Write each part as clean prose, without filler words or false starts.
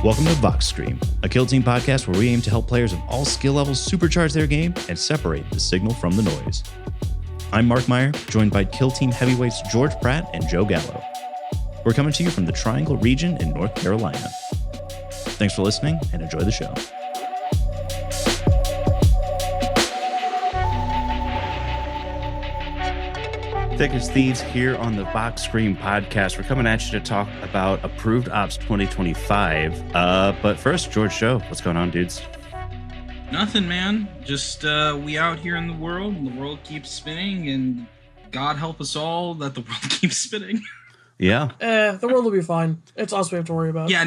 Welcome to Vox Scream, a Kill Team podcast where we aim to help players of all skill levels supercharge their game and separate the signal from the noise. I'm Mark Meyer, joined by Kill Team heavyweights George Pratt and Joe Gallo. We're coming to you from the Triangle region in North Carolina. Thanks for listening and enjoy the show. Thick as Thieves here on the Vox Scream podcast. We're coming at you to talk about Approved Ops 2025. But first, George, Joe, what's going on, dudes? Nothing, man. Just we out here in the world, and the world keeps spinning, and God help us all that the world keeps spinning. Yeah. The world will be fine. It's us we have to worry about. Yeah,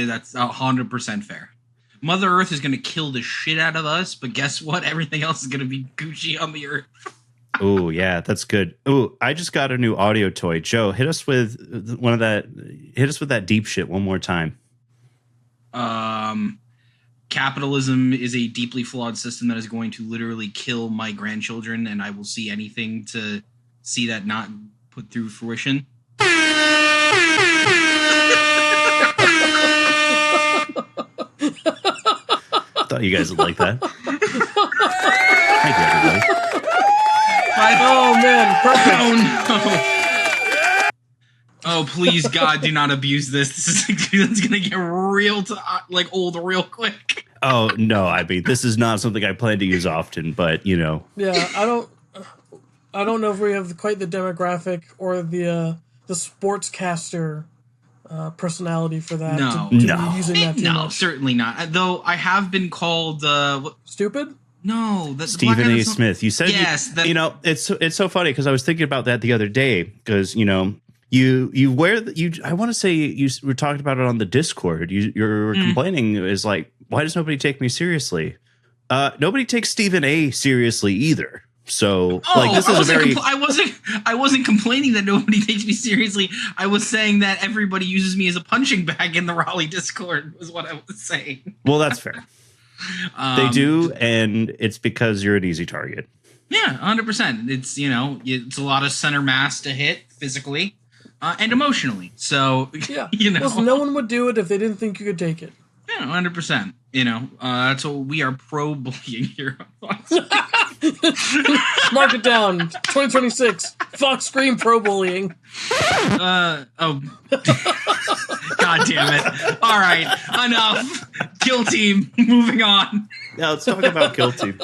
that's 100% fair. Mother Earth is going to kill the shit out of us, but guess what? Everything else is going to be Gucci on the Earth. Oh, yeah, that's good. Oh, I just got a new audio toy. Joe, hit us with that deep shit one more time. Capitalism is a deeply flawed system that is going to literally kill my grandchildren, and I will see anything to see that not put through fruition. Thought you guys would like that. Thank you, everybody. Oh, man. Perfect. Oh, no. Oh, please, God, do not abuse this. This is going to get real old real quick. Oh, no, I mean, this is not something I plan to use often, but, you know. Yeah, I don't know if we have quite the demographic or the sportscaster personality for that. No. To be using that too much. Certainly not. Though I have been called... Stupid? No, that's Stephen A. Smith. You said, yes, it's so funny because I was thinking about that the other day because, you know, you wear I want to say you were talking about it on the Discord. You're complaining is like, why does nobody take me seriously? Nobody takes Stephen A. seriously either. So this is I wasn't complaining that nobody takes me seriously. I was saying that everybody uses me as a punching bag in the Raleigh Discord was what I was saying. Well, that's fair. They do, and it's because you're an easy target. Yeah, 100%. It's, you know, it's a lot of center mass to hit physically and emotionally. So, yeah, you know. Plus, no one would do it if they didn't think you could take it. Yeah, 100%. You know, that's what we are pro-bullying here. Mark it down. 2026. Fox Scream pro-bullying. God damn it. All right, enough. Kill Team, moving on. Yeah, let's talk about Kill Team.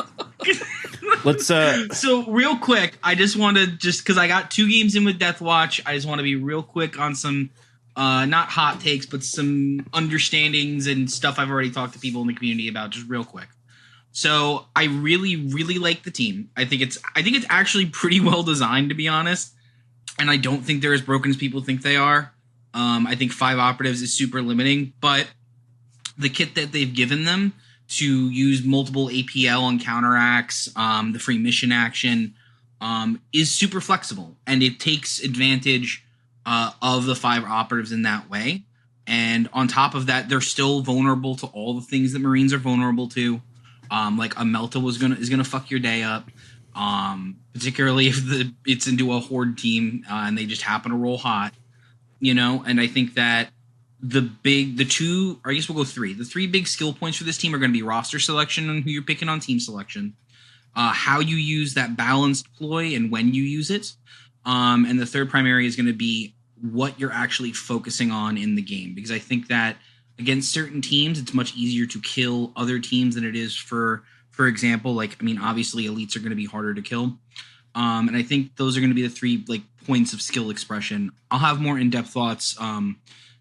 Let's So real quick, I just want to because I got 2 games in with Deathwatch, I just want to be real quick on some not hot takes, but some understandings and stuff I've already talked to people in the community about, just real quick. So I really, really like the team. I think it's actually pretty well designed, to be honest. And I don't think they're as broken as people think they are. I think 5 operatives is super limiting, but the kit that they've given them to use multiple APL on counteracts, the free mission action, is super flexible, and it takes advantage of the 5 operatives in that way. And on top of that, they're still vulnerable to all the things that Marines are vulnerable to. Like a Melta is gonna fuck your day up, particularly if it's into a horde team and they just happen to roll hot, you know. And I think that the 2, or I guess we'll go 3. The 3 big skill points for this team are going to be roster selection and who you're picking on team selection, how you use that balanced ploy and when you use it, and the third primary is going to be what you're actually focusing on in the game, because I think that against certain teams, it's much easier to kill other teams than it is for example, like, I mean, obviously elites are going to be harder to kill. And I think those are going to be the 3 like points of skill expression. I'll have more in-depth thoughts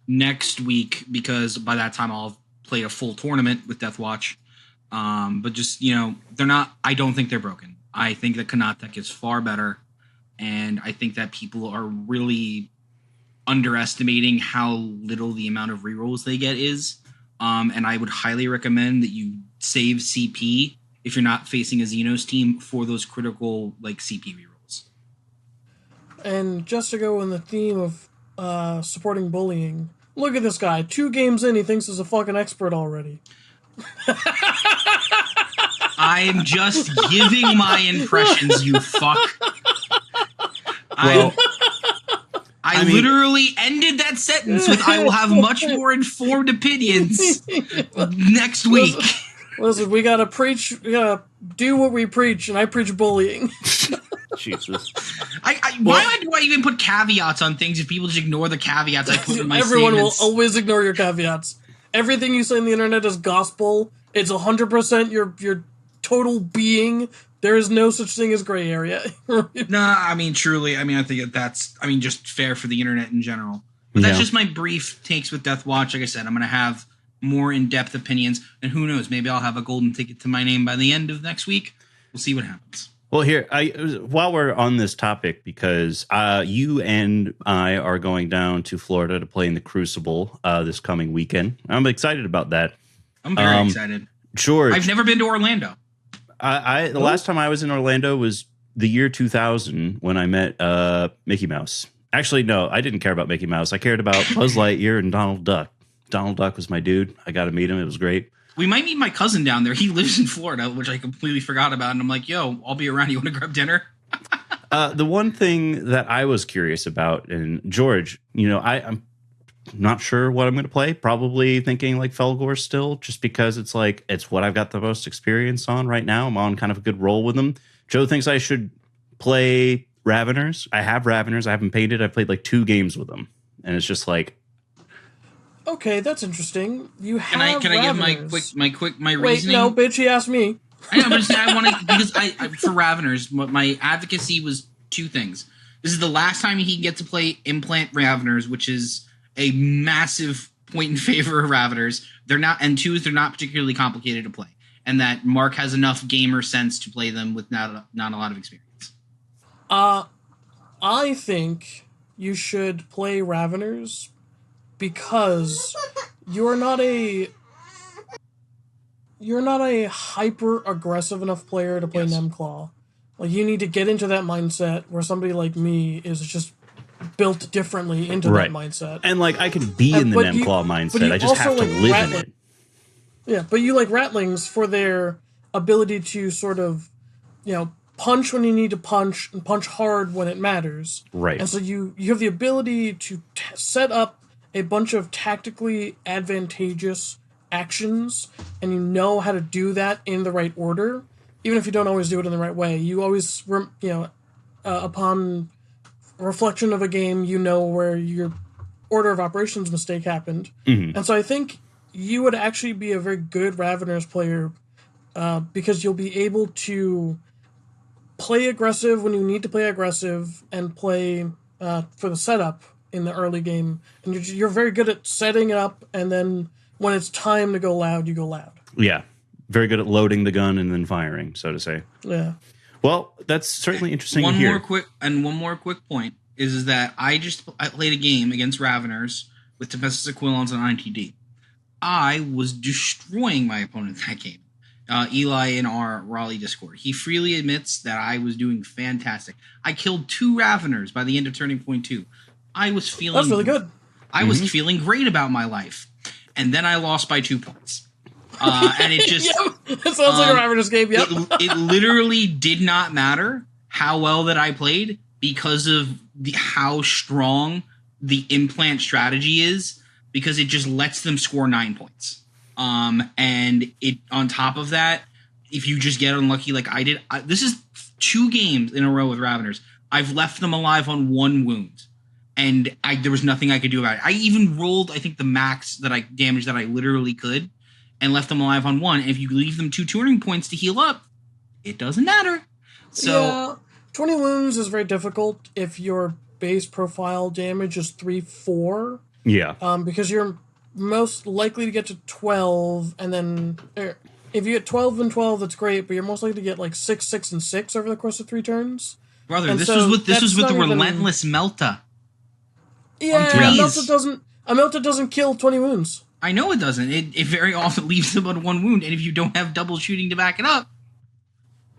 next week, because by that time I'll have played a full tournament with Deathwatch. But just, you know, I don't think they're broken. I think that Kanatek is far better. And I think that people are really underestimating how little the amount of rerolls they get is. And I would highly recommend that you save CP if you're not facing a Xenos team for those critical like CP rerolls. And just to go in the theme of supporting bullying, look at this guy. 2 games in, he thinks he's a fucking expert already. I'm just giving my impressions, you fuck. Well, I literally ended that sentence with "I will have much more informed opinions next week." Listen, we gotta preach. We gotta do what we preach, and I preach bullying. Jesus. Why do I even put caveats on things if people just ignore the caveats I put in my Everyone statements? will always ignore your caveats. Everything you say on the internet is gospel. It's 100% your total being. There is no such thing as gray area. Nah, I mean, truly. I mean, I think that's, just fair for the internet in general. But that's just my brief takes with Deathwatch. Like I said, I'm going to have more in-depth opinions. And who knows, maybe I'll have a golden ticket to my name by the end of next week. We'll see what happens. Well, here, while we're on this topic, because you and I are going down to Florida to play in the Crucible this coming weekend. I'm excited about that. I'm very excited. George. I've never been to Orlando. The last time I was in Orlando was the year 2000 when I met Mickey Mouse. Actually, no, I didn't care about Mickey Mouse. I cared about Buzz Lightyear and Donald Duck. Donald Duck was my dude. I got to meet him. It was great. We might meet my cousin down there. He lives in Florida, which I completely forgot about. And I'm like, yo, I'll be around. You want to grab dinner? The one thing that I was curious about, and George, I'm not sure what I'm going to play. Probably thinking like Felgor still, just because it's what I've got the most experience on right now. I'm on kind of a good roll with them. Joe thinks I should play Raveners. I have Raveners. I haven't painted. I played like 2 games with them, and it's just like, okay, that's interesting. You have. Can I give my Wait, reasoning? no, bitch. He asked me. I know, but I want to because I for Raveners, my advocacy was 2 things. This is the last time he can get to play Implant Raveners, which is a massive point in favor of Raveners. They're not, and 2 is they're not particularly complicated to play, and that Mark has enough gamer sense to play them with not a lot of experience. I think you should play Raveners because you're not a hyper aggressive enough player to play Nemclaw. Like, you need to get into that mindset where somebody like me is just built differently into that mindset. And I can be in the Nemclaw mindset. I just have to live in it. Yeah, but you like Rattlings for their ability to sort of, punch when you need to punch and punch hard when it matters. Right. And so you have the ability to set up a bunch of tactically advantageous actions, and you know how to do that in the right order, even if you don't always do it in the right way. You always, upon reflection of a game, you know where your order of operations mistake happened. Mm-hmm. And so I think you would actually be a very good Raveners player because you'll be able to play aggressive when you need to play aggressive and play for the setup in the early game. And you're very good at setting it up, and then when it's time to go loud, you go loud. Yeah. Very good at loading the gun and then firing, so to say. Yeah. Well, that's certainly interesting to hear. One more quick point is that I played a game against Raveners with Tempestus Aquilons on ITD. I was destroying my opponent in that game. Eli in our Raleigh Discord. He freely admits that I was doing fantastic. I killed 2 Raveners by the end of Turning Point 2. I was feeling... That's really good. I was feeling great about my life. And then I lost by 2 points. And it just... It sounds like a Raveners game, yep. It literally did not matter how well that I played because of how strong the implant strategy is, because it just lets them score 9 points. And it on top of that, if you just get unlucky like I did, this is 2 games in a row with Raveners. I've left them alive on 1 wound, and there was nothing I could do about it. I even rolled, I think, the max damage that I literally could, and left them alive on 1. And if you leave them 2 turning points to heal up, it doesn't matter. So yeah, 20 wounds is very difficult if your base profile damage is 3-4. Yeah. Because you're most likely to get to 12, and then if you get 12 and 12, that's great, but you're most likely to get 6, 6, and 6 over the course of 3 turns. Brother, and this was with the relentless Melta. Yeah, Melta doesn't kill 20 wounds. I know it doesn't. It very often leaves them on 1 wound, and if you don't have double shooting to back it up,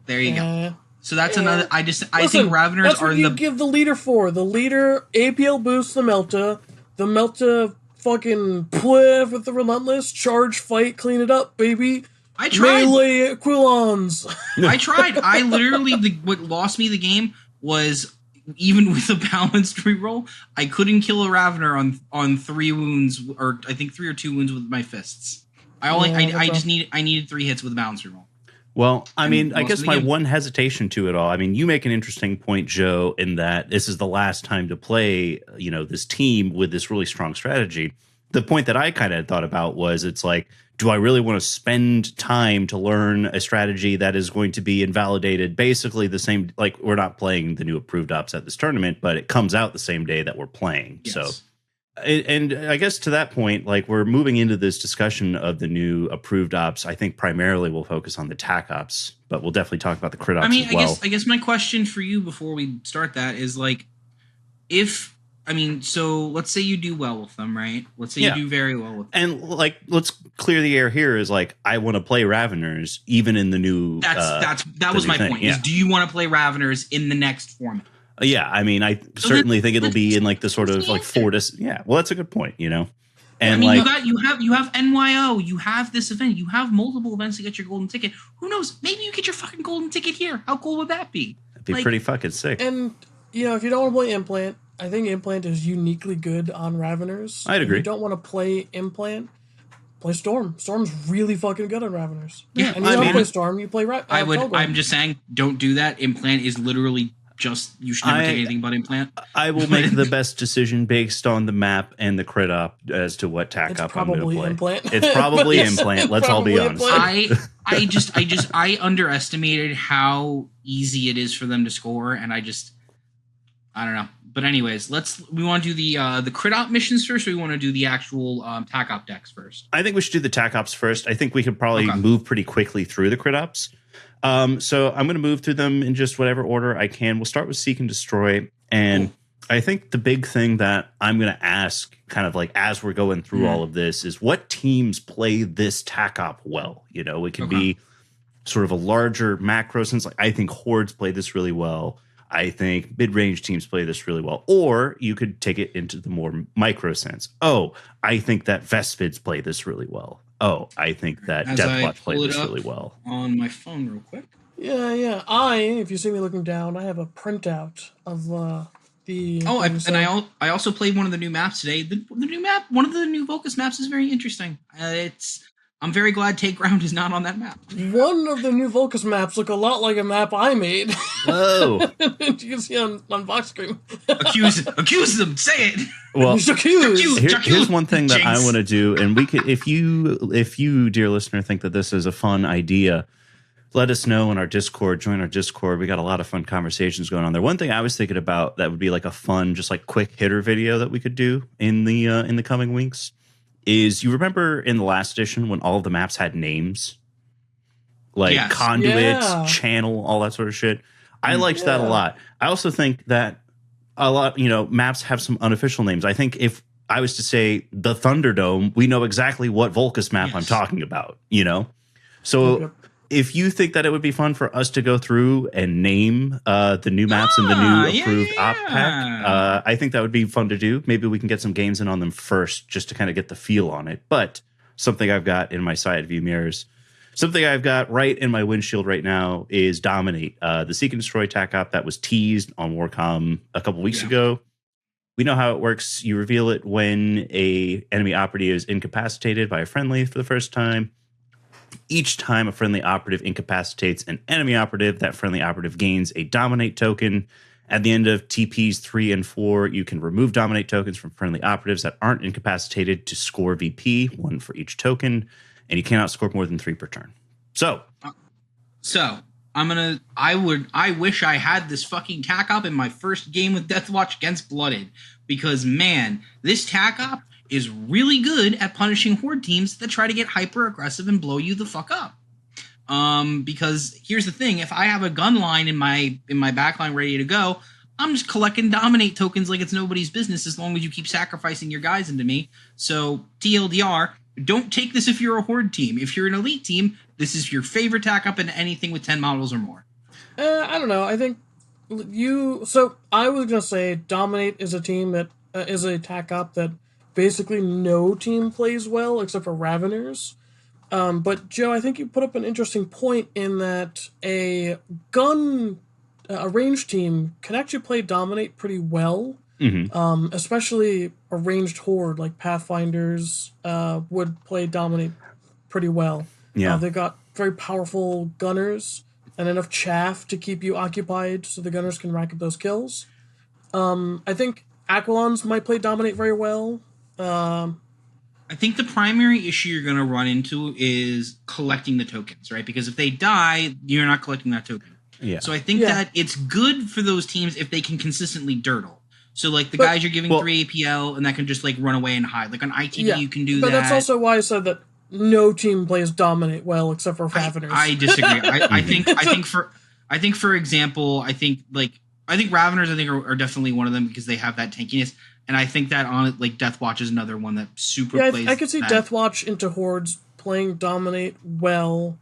there you go. So that's another. I think Raveners that's what you give the leader for. The leader APL boosts the Melta fucking pliff with the relentless charge, fight, clean it up, baby. I tried. Melee Aquilons. I tried. I literally what lost me the game was even with a balanced reroll, I couldn't kill a Ravener on 3 wounds, or I think 3 or 2 wounds with my fists. I needed 3 hits with a balanced reroll. Well, I mean, I guess my one hesitation to it all, I mean, you make an interesting point, Joe, in that this is the last time to play, this team with this really strong strategy. The point that I kind of thought about was it's like, do I really want to spend time to learn a strategy that is going to be invalidated basically the same, like we're not playing the new approved ops at this tournament, but it comes out the same day that we're playing. Yes. So, and I guess to that point, like we're moving into this discussion of the new approved ops. I think primarily we'll focus on the Tac Ops, but we'll definitely talk about the crit ops as well. I guess my question for you before we start that is like, so let's say you do well with them, right? Let's say you do very well with them. And like, let's clear the air here is like, I want to play Raveners even in the new. That was my point. Yeah. Is do you want to play Raveners in the next format? Yeah, I mean, I certainly think it'll be in like the sort of like 4 to. Yeah, well, that's a good point. And I mean, you have NYO, you have this event, you have multiple events to get your golden ticket. Who knows? Maybe you get your fucking golden ticket here. How cool would that be? That'd be pretty fucking sick. And if you don't want to play Implant, I think Implant is uniquely good on Raveners. I'd agree. If you don't want to play Implant, play Storm. Storm's really fucking good on Raveners. Yeah, and you don't play Storm, you play Felgorn. I'm just saying, don't do that. Implant is literally just, you should never take anything but Implant. I will make the best decision based on the map and the crit op as to what Tac Op I'm going to play. Implant. It's probably Implant. Let's all be honest. I underestimated how easy it is for them to score, and I don't know. But anyways, we want to do the crit op missions first, or we want to do the actual Tac Op decks first? I think we should do the Tac Ops first. I think we could probably move pretty quickly through the crit ops. So I'm going to move through them in just whatever order I can. We'll start with Seek and Destroy. And I think the big thing that I'm going to ask kind of like as we're going through all of this is what teams play this Tac Op well? It could be sort of a larger macro sense. Like I think Hordes play this really well. I think mid-range teams play this really well. Or you could take it into the more micro sense. Oh, I think that Vespids play this really well. Oh, I think that Deathwatch play this really well. On my phone real quick. Yeah. If you see me looking down, I have a printout of the... I also played one of the new maps today. The new map, one of the new Volcus maps is very interesting. I'm very glad Take Ground is not on that map. One of the new Volcus maps look a lot like a map I made. Whoa. You can see on box screen. Accuse them. Say it. Well, accused. Here's one thing that I want to do, and we could, if you, dear listener, think that this is a fun idea, let us know in our Discord. Join our Discord. We got a lot of fun conversations going on there. One thing I was thinking about that would be like a fun, just like quick hitter video that we could do in the coming weeks. Is you remember in the last edition when all of the maps had names? Like conduits, channel, all that sort of shit. I liked that a lot. I also think that a lot, maps have some unofficial names. I think if I was to say the Thunderdome, we know exactly what Volcus map I'm talking about, So if you think that it would be fun for us to go through and name the new maps in the new approved op pack, I think that would be fun to do. Maybe we can get some games in on them first just to kind of get the feel on it. But something I've got in my side view mirrors, something I've got right in my windshield right now is Dominate, the Seek and Destroy Tac Op that was teased on Warcom a couple weeks ago. We know how it works. You reveal it when a enemy operative is incapacitated by a friendly for the first time. Each time a friendly operative incapacitates an enemy operative, that friendly operative gains a Dominate token. At the end of TPs 3 and 4, you can remove Dominate tokens from friendly operatives that aren't incapacitated to score VP, 1 for each token, and you cannot score more than 3 per turn. So I wish I had this fucking Tac Op in my first game with Deathwatch against Blooded, because man, this Tac Op is really good at punishing Horde teams that try to get hyper aggressive and blow you the fuck up. Because here's the thing, if I have a gun line in my backline ready to go, I'm just collecting Dominate tokens like it's nobody's business as long as you keep sacrificing your guys into me. So TLDR, don't take this if you're a Horde team. If you're an elite team, this is your favorite Tac Op in anything with 10 models or more. I don't know. I think so I was going to say Dominate is a team that is a Tac Op that basically no team plays well except for Raveners. But Joe, I think you put up an interesting point in that a gun a ranged team can actually play Dominate pretty well. Especially a ranged horde like Pathfinders would play Dominate pretty well. Yeah. They got very powerful gunners and enough chaff to keep you occupied so the gunners can rack up those kills. I think Aquilons might play Dominate very well. I think the primary issue you're going to run into is collecting the tokens, right? Because if they die, you're not collecting that token. Yeah. So I think that it's good for those teams if they can consistently dirtle. So, like, the guys you're giving 3 APL, and that can just, like, run away and hide. Like, on ITD, you can do that. But that's also why I said that no team plays Dominate well, except for Raveners. I disagree. I think, for example, I think Raveners, are definitely one of them because they have that tankiness. And I think that on, like, Deathwatch is another one that super plays I could see Deathwatch into Hordes playing Dominate well,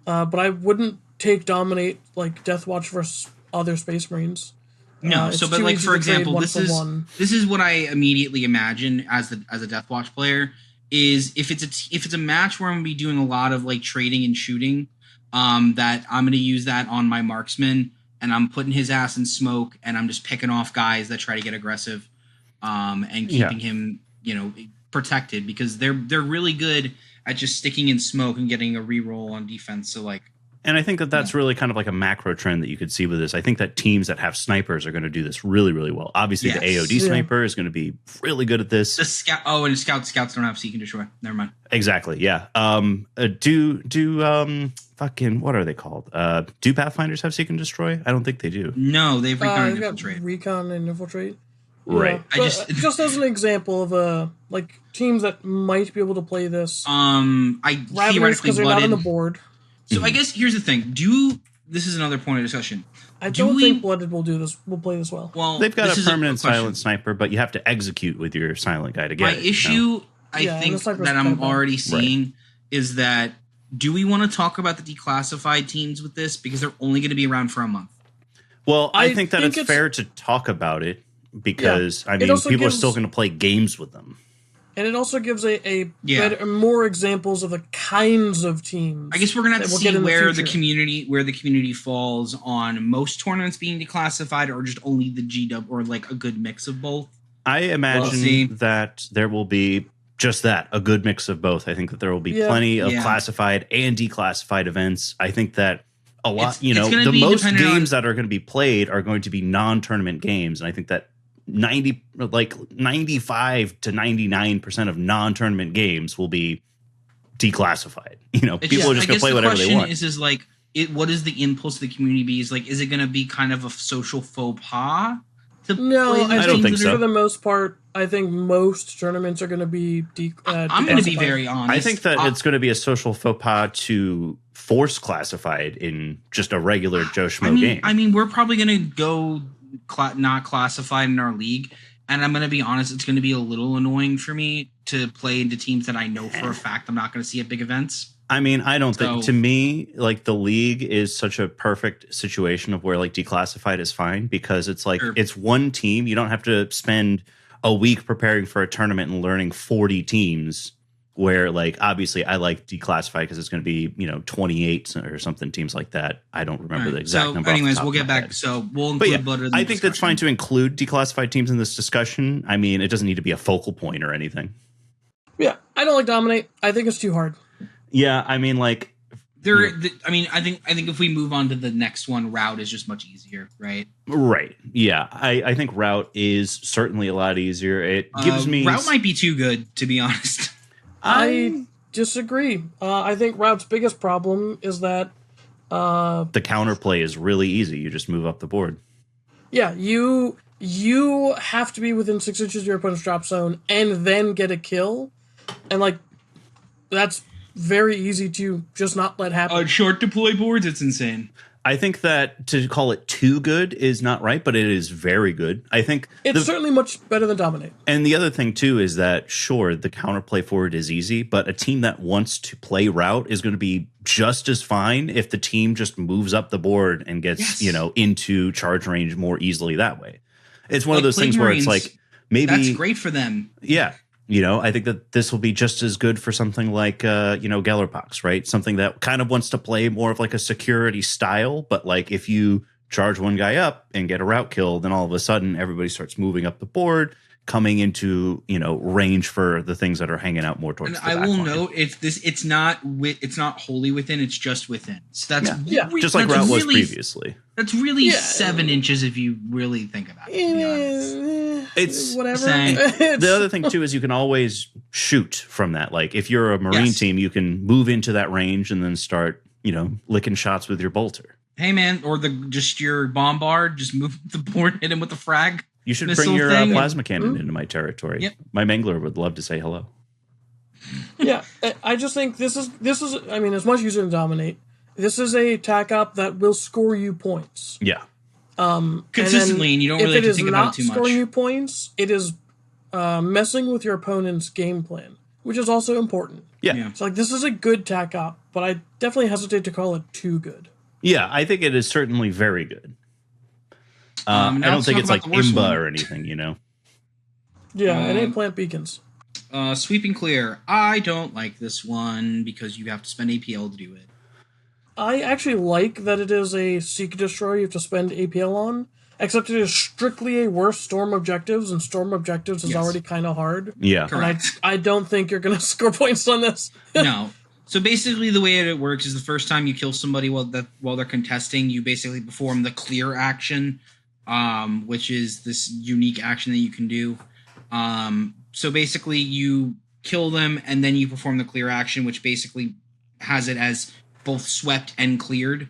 but I wouldn't take Dominate, like, Deathwatch versus other Space Marines. No, but like for example, this is what I immediately imagine as a Deathwatch player is if it's a match where I'm gonna be doing a lot of like trading and shooting, that I'm gonna use that on my marksman and I'm putting his ass in smoke and I'm just picking off guys that try to get aggressive, and keeping him protected because they're really good at just sticking in smoke and getting a reroll on defense. So like. And I think that's really kind of like a macro trend that you could see with this. I think that teams that have snipers are going to do this really, really well. Obviously, the AOD sniper is going to be really good at this. The scout. Oh, and scouts don't have seek and destroy. Never mind. Exactly. Yeah. Fucking what are they called? Do Pathfinders have seek and destroy? I don't think they do. No, they've recon and infiltrate. Recon and infiltrate. Right. Yeah, just as an example of like teams that might be able to play this. Raveners because they're not on the board. So I guess here's the thing. This is another point of discussion. I don't think Blooded will do this. Will play this well. Well, they've got a permanent silent sniper, but you have to execute with your silent guy to get it. My issue, I think, that I'm already seeing is that do we want to talk about the declassified teams with this because they're only going to be around for a month? Well, I think that it's fair to talk about it because people are still going to play games with them. And it also gives more examples of the kinds of teams. I guess we're gonna have to see where the community falls on most tournaments being declassified, or just only the GW, or like a good mix of both. I imagine that there will be just that, a good mix of both. I think that there will be plenty of classified and declassified events. I think that a lot, the most games that are going to be played are going to be non-tournament games, and I think that 95 to 99% of non-tournament games will be declassified. People are just going to play whatever they want. What is the impulse of the community be? Is it going to be kind of a social faux pas? No, I don't think so. For the most part, I think most tournaments are going to be I'm going to be very honest. I think that it's going to be a social faux pas to force classified in just a regular Joe Schmo game. I mean, we're probably going to go not classified in our league, and I'm going to be honest, it's going to be a little annoying for me to play into teams that I know for a fact I'm not going to see at big events. I mean, I don't think, to me, like, the league is such a perfect situation of where, like, declassified is fine because it's like, it's one team. You don't have to spend a week preparing for a tournament and learning 40 teams where, like, obviously I like declassified because it's going to be, 28 or something, teams like that. I don't remember the exact number. Anyways, we'll get back. So we'll include Blooded. I think that's fine to include declassified teams in this discussion. I mean, it doesn't need to be a focal point or anything. Yeah, I don't like Dominate. I think it's too hard. Yeah, I mean, like, I think if we move on to the next one, Route is just much easier, right? Right. Yeah, I think Route is certainly a lot easier. It gives me Route might be too good, to be honest. I disagree. I think Route's biggest problem is that the counterplay is really easy. You just move up the board. Yeah, you have to be within 6 inches of your opponent's drop zone and then get a kill, and like that's very easy to just not let happen. Short deploy boards, it's insane. I think that to call it too good is not right, but it is very good. I think it's certainly much better than Dominate. And the other thing too is that sure, the counterplay forward is easy, but a team that wants to play Route is going to be just as fine if the team just moves up the board and gets into charge range more easily that way. It's one of those things where it's like maybe that's great for them. Yeah. I think that this will be just as good for something like, Gellerpox, right? Something that kind of wants to play more of like a security style, but like if you charge one guy up and get a route kill, then all of a sudden everybody starts moving up the board, coming into, range for the things that are hanging out more towards And the I back will line. note it's not wholly within, it's just within. So that's Just like that's route was really, previously. That's really 7 inches if you really think about it, to be honest. It's whatever. The other thing too is you can always shoot from that. Like if you're a Marine team, you can move into that range and then start, licking shots with your bolter. Hey man, or your bombard, just move the board, hit him with the frag. You should bring your plasma cannon into my territory. Yep. My Mangler would love to say hello. Yeah, I just think this is. I mean, as much as you can dominate, this is a Tac Op that will score you points. Yeah. Consistently, and you don't really have to think about it too If it is not scoring much. you points, it is messing with your opponent's game plan, which is also important. Yeah. So, this is a good Tac Op, but I definitely hesitate to call it too good. Yeah, I think it is certainly very good. I don't think it's like IMBA or anything, Yeah, it ain't plant beacons. Sweep and clear. I don't like this one because you have to spend APL to do it. I actually like that it is a Seek Destroy you have to spend APL on, except it is strictly a worse Storm Objectives, and Storm Objectives is already kind of hard. Yeah. Correct. And I don't think you're going to score points on this. No. So basically the way it works is the first time you kill somebody while they're contesting, you basically perform the clear action, which is this unique action that you can do. So basically you kill them and then you perform the clear action, which basically has it as both swept and cleared,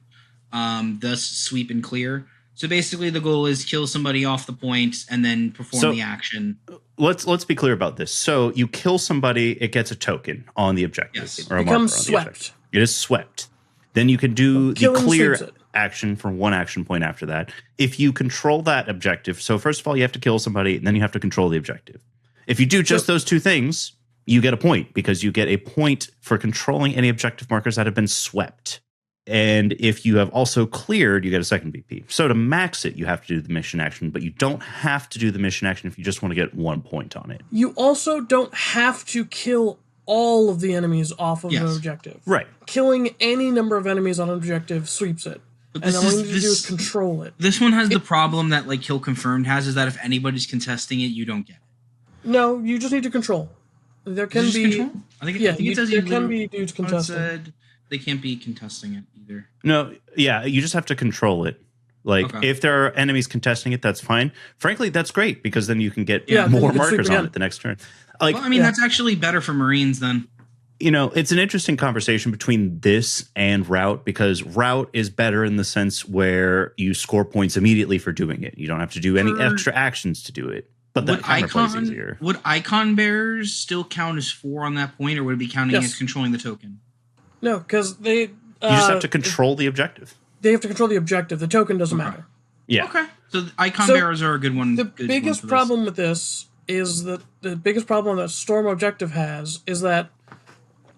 thus sweep and clear. So basically the goal is kill somebody off the point and then perform the action. Let's be clear about this. So you kill somebody, it gets a token on the objective. Yes. Or a Becomes marker on the swept. objective. It is swept. Then you can do the killing clear sweeps it. action for one action point after that. If you control that objective, so first of all, you have to kill somebody, and then you have to control the objective. If you do just those two things, you get a point, because you get a point for controlling any objective markers that have been swept. And if you have also cleared, you get a second BP. So to max it, you have to do the mission action, but you don't have to do the mission action if you just want to get 1 point on it. You also don't have to kill all of the enemies off of an objective. Right. Killing any number of enemies on an objective sweeps it. But And all you need to do is control it. This one has the problem that like Kill Confirmed has, is that if anybody's contesting it, you don't get it. No, you just need to control. There can Just be... control? I think Yeah, it says there you can literally- be dudes it contesting. said they can't be contesting it either. No, yeah, you just have to control it. Like, if there are enemies contesting it, that's fine. Frankly, that's great, because then you can get then more you can sweep markers again. on it the next turn. Like, Well, I mean, that's actually better for Marines then. it's an interesting conversation between this and route, because route is better in the sense where you score points immediately for doing it. You don't have to do any extra actions to do it. But that timer plays easier. Would icon bearers still count as 4 on that point, or would it be counting as controlling the token? No, because they... You just have to control the objective. They have to control the objective. The token doesn't matter. Yeah. Okay. So the icon bearers are a good one. The good biggest one for problem with this is that the biggest problem that Storm Objective has is that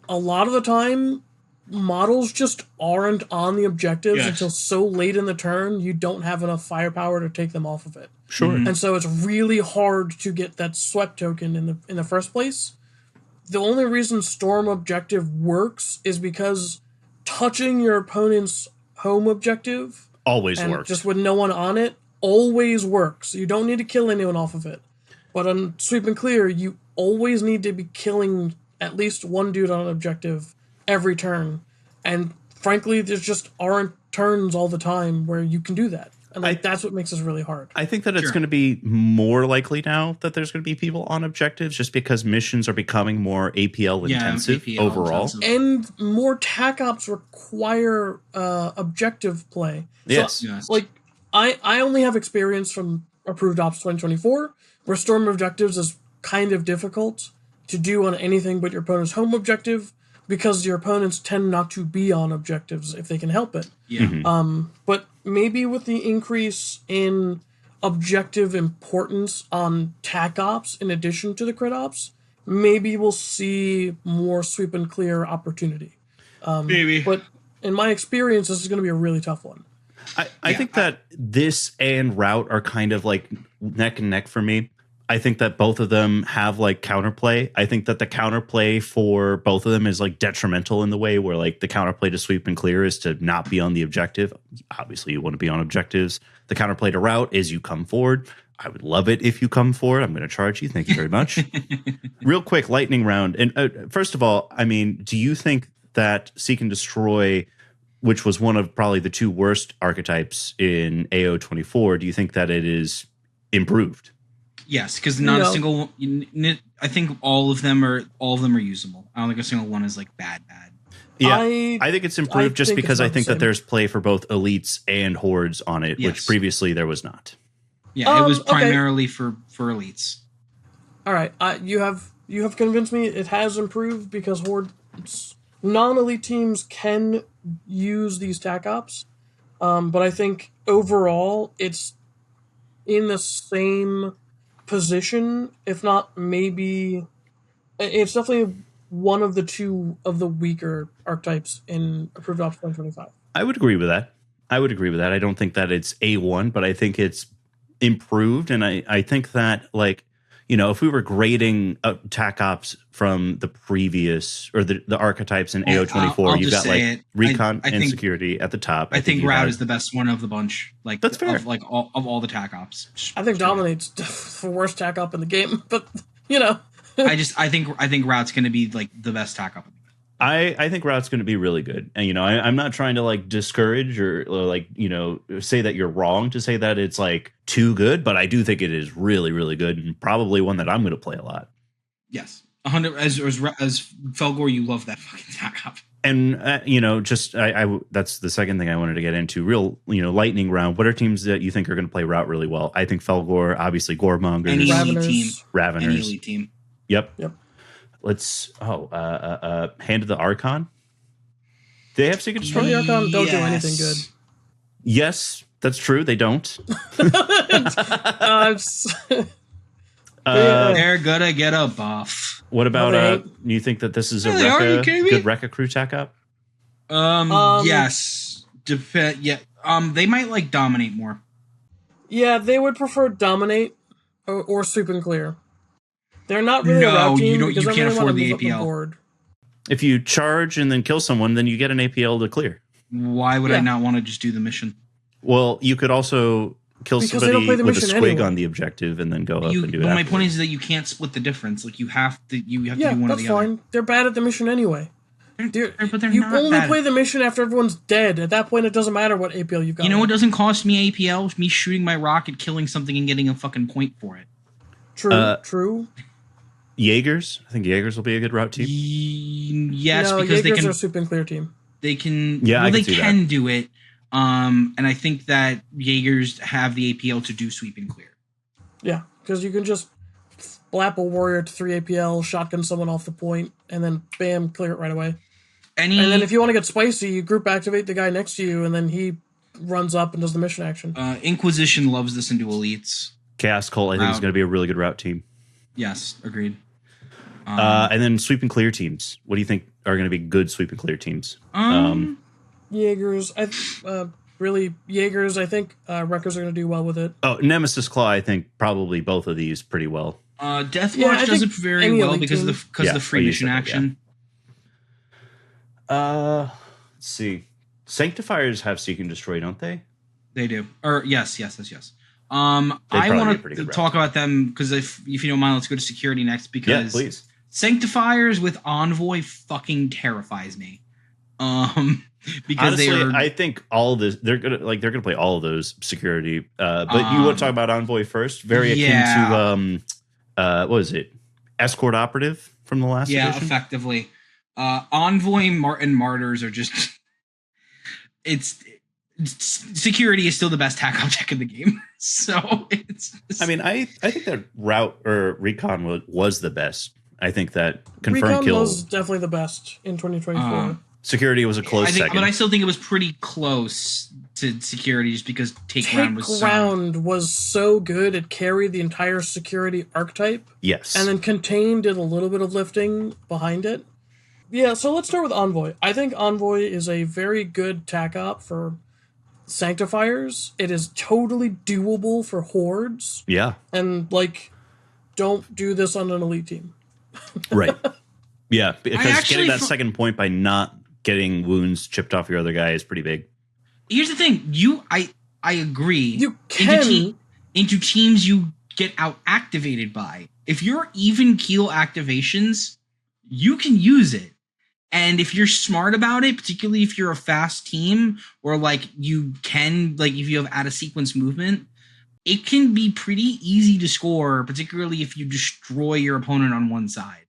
a lot of the time models just aren't on the objectives until so late in the turn you don't have enough firepower to take them off of it. Sure. And so it's really hard to get that swept token in the first place. The only reason Storm Objective works is because touching your opponent's home objective Always and works. just with no one on it always works. You don't need to kill anyone off of it. But on Sweep and Clear, you always need to be killing at least one dude on an objective every turn. And frankly, there just aren't turns all the time where you can do that. And that's what makes this really hard. I think that it's going to be more likely now that there's going to be people on objectives, just because missions are becoming more APL intensive overall. And more Tac Ops require objective play. Yes. Like, I only have experience from Approved Ops 2024, where Storm Objectives is kind of difficult to do on anything but your opponent's home objective, because your opponents tend not to be on objectives if they can help it. Yeah. But maybe with the increase in objective importance on Tac Ops in addition to the Crit Ops, maybe we'll see more Sweep and Clear opportunity. Maybe. But in my experience, this is going to be a really tough one. I think that this and route are kind of like neck and neck for me. I think that both of them have like counterplay. I think that the counterplay for both of them is like detrimental in the way where like the counterplay to sweep and clear is to not be on the objective. Obviously, you want to be on objectives. The counterplay to route is you come forward. I would love it if you come forward. I'm going to charge you. Thank you very much. Real quick, lightning round. And first of all, I mean, do you think that Seek and Destroy, which was one of probably the two worst archetypes in AO24, do you think that it is improved? Yes, because not a single. I think all of them are usable. I don't think a single one is like bad. Yeah, I think it's improved just because I think that there's play for both elites and hordes on it, which previously there was not. Yeah, it was primarily for elites. All right, you have convinced me it has improved because hordes, non-elite teams can use these Tac Ops, but I think overall it's in the same position, if not maybe it's definitely one of the two of the weaker archetypes in Approved Ops 2025. I would agree with that. I don't think that it's A1, but I think it's improved. And I think that, like, you know, if we were grading Tac Ops from the previous or the archetypes in AO24, you've got like recon and security at the top. I think Route is the best one of the bunch. Like that's fair. Of all the Tac Ops. I think Dominate's the worst Tac Op in the game, but you know. I think Route's going to be like the best Tac Op. I think Route's going to be really good. And, you know, I'm not trying to like discourage or like, you know, say that you're wrong to say that it's like too good, but I do think it is really, really good and probably one that I'm going to play a lot. Yes. 100 as Felgor, you love that fucking Tac Op. And, you know, just I that's the second thing I wanted to get into. Real, you know, lightning round. What are teams that you think are going to play Route really well? I think Felgor, obviously Goremongers. Any elite team. Raveners. Any elite team. Yep. Let's Hand of the Archon. They have Seek and Destroy. The Archon don't do anything good. Yes, that's true. They don't. They're gonna get a buff. What about you think that this is a good Rekka crew Tac Op? Yes. They might like dominate more. Yeah, they would prefer dominate or sweep and clear. They're not really a route team because you can't afford the APL. If you charge and then kill someone, then you get an APL to clear. Why would I not want to just do the mission? Well, you could also kill somebody with a squig on the objective and then go up and do it. But my point is that you can't split the difference. Like you have to do one or the other. That's fine. They're bad at the mission anyway. But they're you not only bad. play the mission after everyone's dead. At that point, it doesn't matter what APL you've got. You know what doesn't cost me APL? Me shooting my rocket, killing something, and getting a fucking point for it. True. Jaegers. I think Jaegers will be a good route team. Yes, because Jaegers they can. Are a sweep and clear team. They can. Yeah, well, they can do it. And I think that Jaegers have the APL to do sweep and clear. Yeah, because you can just blap a warrior to 3 APL, shotgun someone off the point, and then bam, clear it right away. And then if you want to get spicy, you group activate the guy next to you, and then he runs up and does the mission action. Inquisition loves this into elites. Chaos Cult, I think, is going to be a really good route team. Yes, agreed. And then sweep and clear teams. What do you think are going to be good sweep and clear teams? Jaegers. Jaegers, I think Wreckers are going to do well with it. Oh, Nemesis Claw, I think probably both of these pretty well. Deathwatch does it very well because of the free mission action. Let's see. Sanctifiers have Seek and Destroy, don't they? They do. Or yes. I want to talk about them because if you don't mind, let's go to security next because please. Sanctifiers with Envoy fucking terrifies me. Because honestly, I think all of this they're gonna play all of those security. But you want to talk about Envoy first? Very akin to what was it? Escort Operative from the last edition? Effectively. Envoy and Martyrs are just security is still the best Tac Op tech in the game. So it's I mean, I think that route or recon was the best. I think that confirmed recon kill was definitely the best in 2024. Security was a close second. But I still think it was pretty close to security just because Take Ground was so good it carried the entire security archetype. Yes. And then Contain did a little bit of lifting behind it. Yeah, so let's start with Envoy. I think Envoy is a very good Tac Op for Sanctifiers. It is totally doable for Hordes. Yeah. And, like, don't do this on an elite team. Right. Yeah, because actually getting that second point by not getting wounds chipped off your other guy is pretty big. Here's the thing. I agree. You can into teams you get out activated by. If you're even keel activations, you can use it. And if you're smart about it, particularly if you're a fast team or like you can, like if you have out of sequence movement, it can be pretty easy to score, particularly if you destroy your opponent on one side.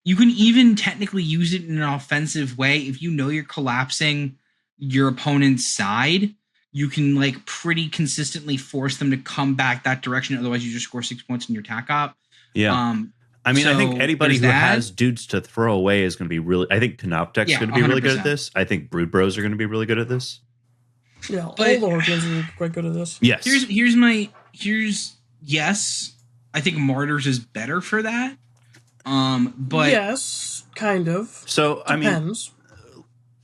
You can even technically use it in an offensive way. If you know you're collapsing your opponent's side, you can like pretty consistently force them to come back that direction. Otherwise, you just score 6 points in your Tac Op. Yeah. I mean, I think anybody who has dudes to throw away is going to be really. I think Canoptech's going to be really good at this. I think Brood Bros are going to be really good at this. Yeah, all the Organs are quite good at this. Yes. Yes. I think Martyrs is better for that. But yes, kind of. So Depends.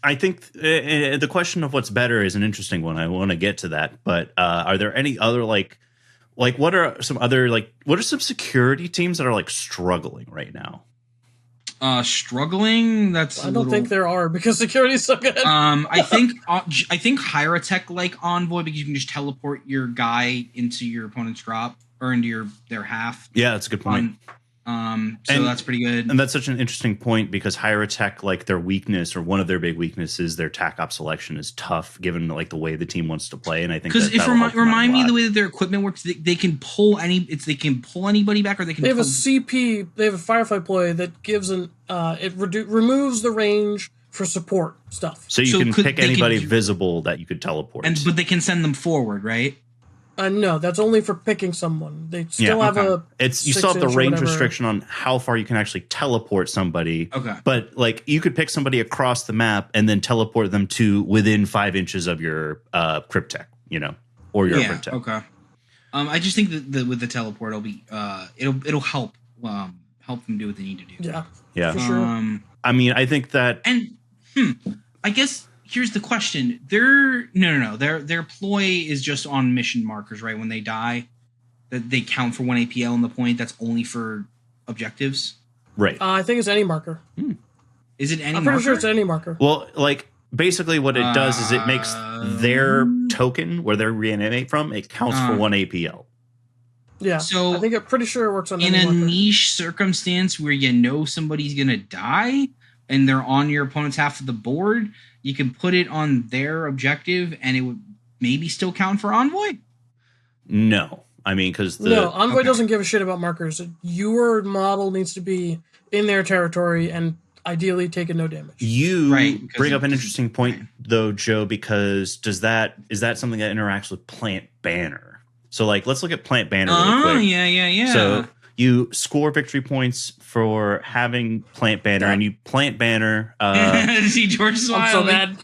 I think the question of what's better is an interesting one. I want to get to that, but are there any other like what are some other what are some security teams that are like struggling right now? Struggling. I don't think there are because security's so good. I think Hyrotech like Envoy because you can just teleport your guy into your opponent's drop or into their half. Yeah, that's a good point. So that's pretty good. And that's such an interesting point because Hyrotech, like their weakness or one of their big weaknesses, their Tac Op selection is tough given like the way the team wants to play. And I think because remind me of the way that their equipment works, they can pull anybody back or they can. They have a CP. They have a Firefly ploy that gives removes the range for support stuff. So you can pick anybody visible that you could teleport. But they can send them forward, right? No, that's only for picking someone. They still have you still have the range restriction on how far you can actually teleport somebody. Okay. But like you could pick somebody across the map and then teleport them to within 5 inches of your Cryptech, or your Cryptech. Okay. I just think that with the teleport, it'll be it'll help them do what they need to do. Yeah, for sure. I mean, I think that, and I guess. Here's the question. Their ploy is just on mission markers, right? When they die, that they count for 1 APL in the point. That's only for objectives. Right. I think it's any marker. Is it any marker? I'm pretty sure it's any marker. Well, like basically what it does is it makes their token where they reanimate from, it counts for 1 APL. Yeah. So I think I'm pretty sure it works on any marker. In a niche circumstance where somebody's going to die and they're on your opponent's half of the board, you can put it on their objective and it would maybe still count for Envoy? No. I mean, because Envoy doesn't give a shit about markers. Your model needs to be in their territory and ideally taking no damage. You bring up an interesting point, though, Joe, because is that something that interacts with Plant Banner? So, let's look at Plant Banner real quick. Yeah. So, you score victory points for having Plant Banner, and you Plant Banner. See George smiling. I'm so mad.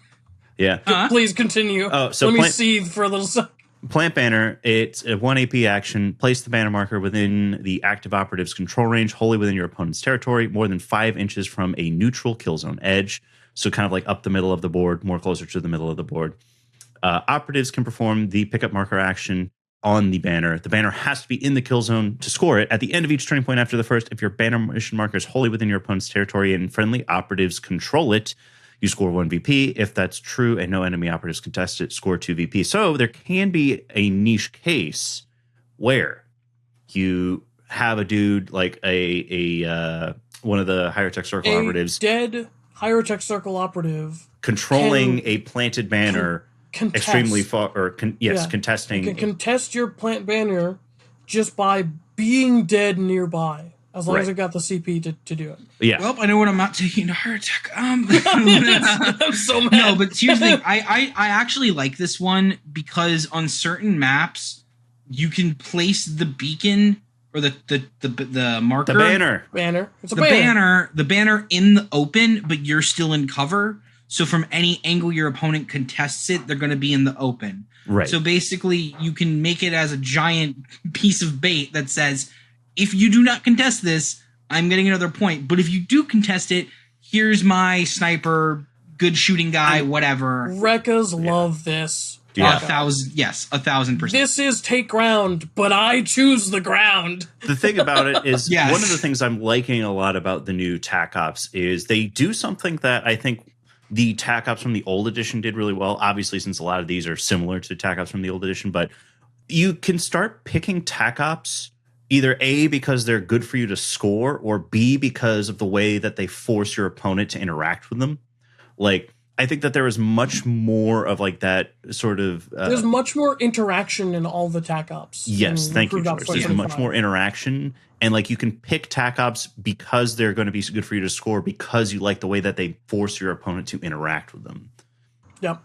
Yeah. Please continue. Oh, so let me seethe for a little second. Plant Banner, it's a 1 AP action. Place the banner marker within the active operative's control range, wholly within your opponent's territory, more than 5 inches from a neutral kill zone edge. So kind of like up the middle of the board, more closer to the middle of the board. Operatives can perform the pickup marker action on the banner. The banner has to be in the kill zone to score it. At the end of each turning point after the first, if your banner mission marker is wholly within your opponent's territory and friendly operatives control it, you score 1 VP. If that's true and no enemy operatives contest it, score 2 VP. So there can be a niche case where you have a dude like a one of the Hyrotech Circle operatives, dead Hyrotech Circle operative, controlling a planted banner. Extremely far, contesting. You can contest your plant banner just by being dead nearby, as long as it got the CP to do it. Yeah. Well, I know what I'm not taking to Hyrotech. I'm so mad. No, but here's the thing. I actually like this one because on certain maps, you can place the beacon or the marker. The banner. It's a banner. The banner in the open, but you're still in cover. So from any angle your opponent contests it, they're going to be in the open. Right. So basically, you can make it as a giant piece of bait that says, if you do not contest this, I'm getting another point. But if you do contest it, here's my sniper, good shooting guy, whatever. Rekkas love this. Yeah. 1,000%. This is take ground, but I choose the ground. The thing about it is, Yes. one of the things I'm liking a lot about the new Tac Ops is they do something that I think the Tac Ops from the old edition did really well. Obviously, since a lot of these are similar to Tac Ops from the old edition, but you can start picking Tac Ops either A, because they're good for you to score, or B, because of the way that they force your opponent to interact with them. Like, I think that there is much more of like that sort of. There's much more interaction in all the Tac Ops. Yes, thank you, Improved Ops George. There's 2025. much more interaction, and like you can pick Tac Ops because they're going to be good for you to score because you like the way that they force your opponent to interact with them. Yep.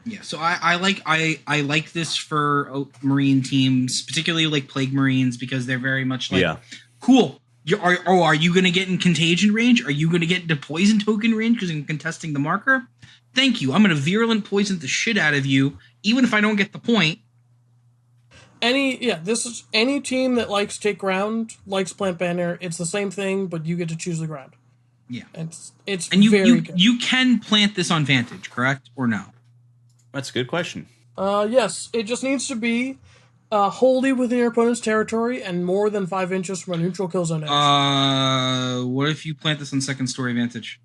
Yeah, so I like this for Marine teams, particularly like Plague Marines, because they're very much like, cool. Are you going to get in contagion range? Are you going to get into poison token range because I'm contesting the marker? Thank you. I'm going to virulent poison the shit out of you, even if I don't get the point. This is any team that likes take ground, likes plant banner. It's the same thing, but you get to choose the ground. Yeah, it's and very good. You can plant this on Vantage, correct or no? That's a good question. Yes, it just needs to be wholly within your opponent's territory and more than 5 inches from a neutral kill zone edge. What if you plant this on second story Vantage?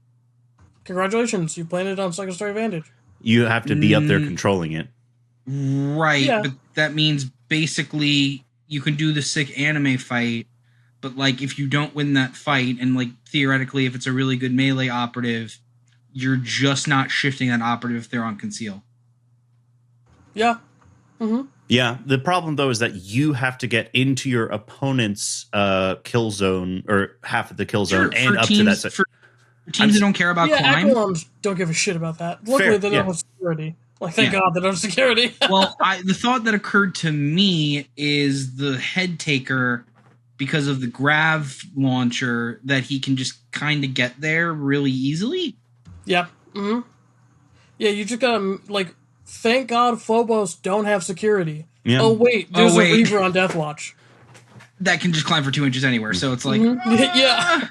Congratulations, you planted on second story Vantage. You have to be up there controlling it. Right, but that means basically you can do the sick anime fight, but like if you don't win that fight, and like theoretically if it's a really good melee operative, you're just not shifting that operative if they're on conceal. Yeah. Mm-hmm. Yeah, the problem though is that you have to get into your opponent's kill zone or half of the kill zone and up to that. For teams that don't care about climb. Aquilons don't give a shit about that. Luckily, they don't have security. Like, thank God they don't have security. Well, the thought that occurred to me is the head taker, because of the grav launcher, that he can just kind of get there really easily. Yeah. Mm-hmm. Yeah, you just gotta, like, thank God Phobos don't have security. Yeah. Oh, wait, there's a Reaver on Deathwatch. That can just climb for 2 inches anywhere, so it's like... Yeah.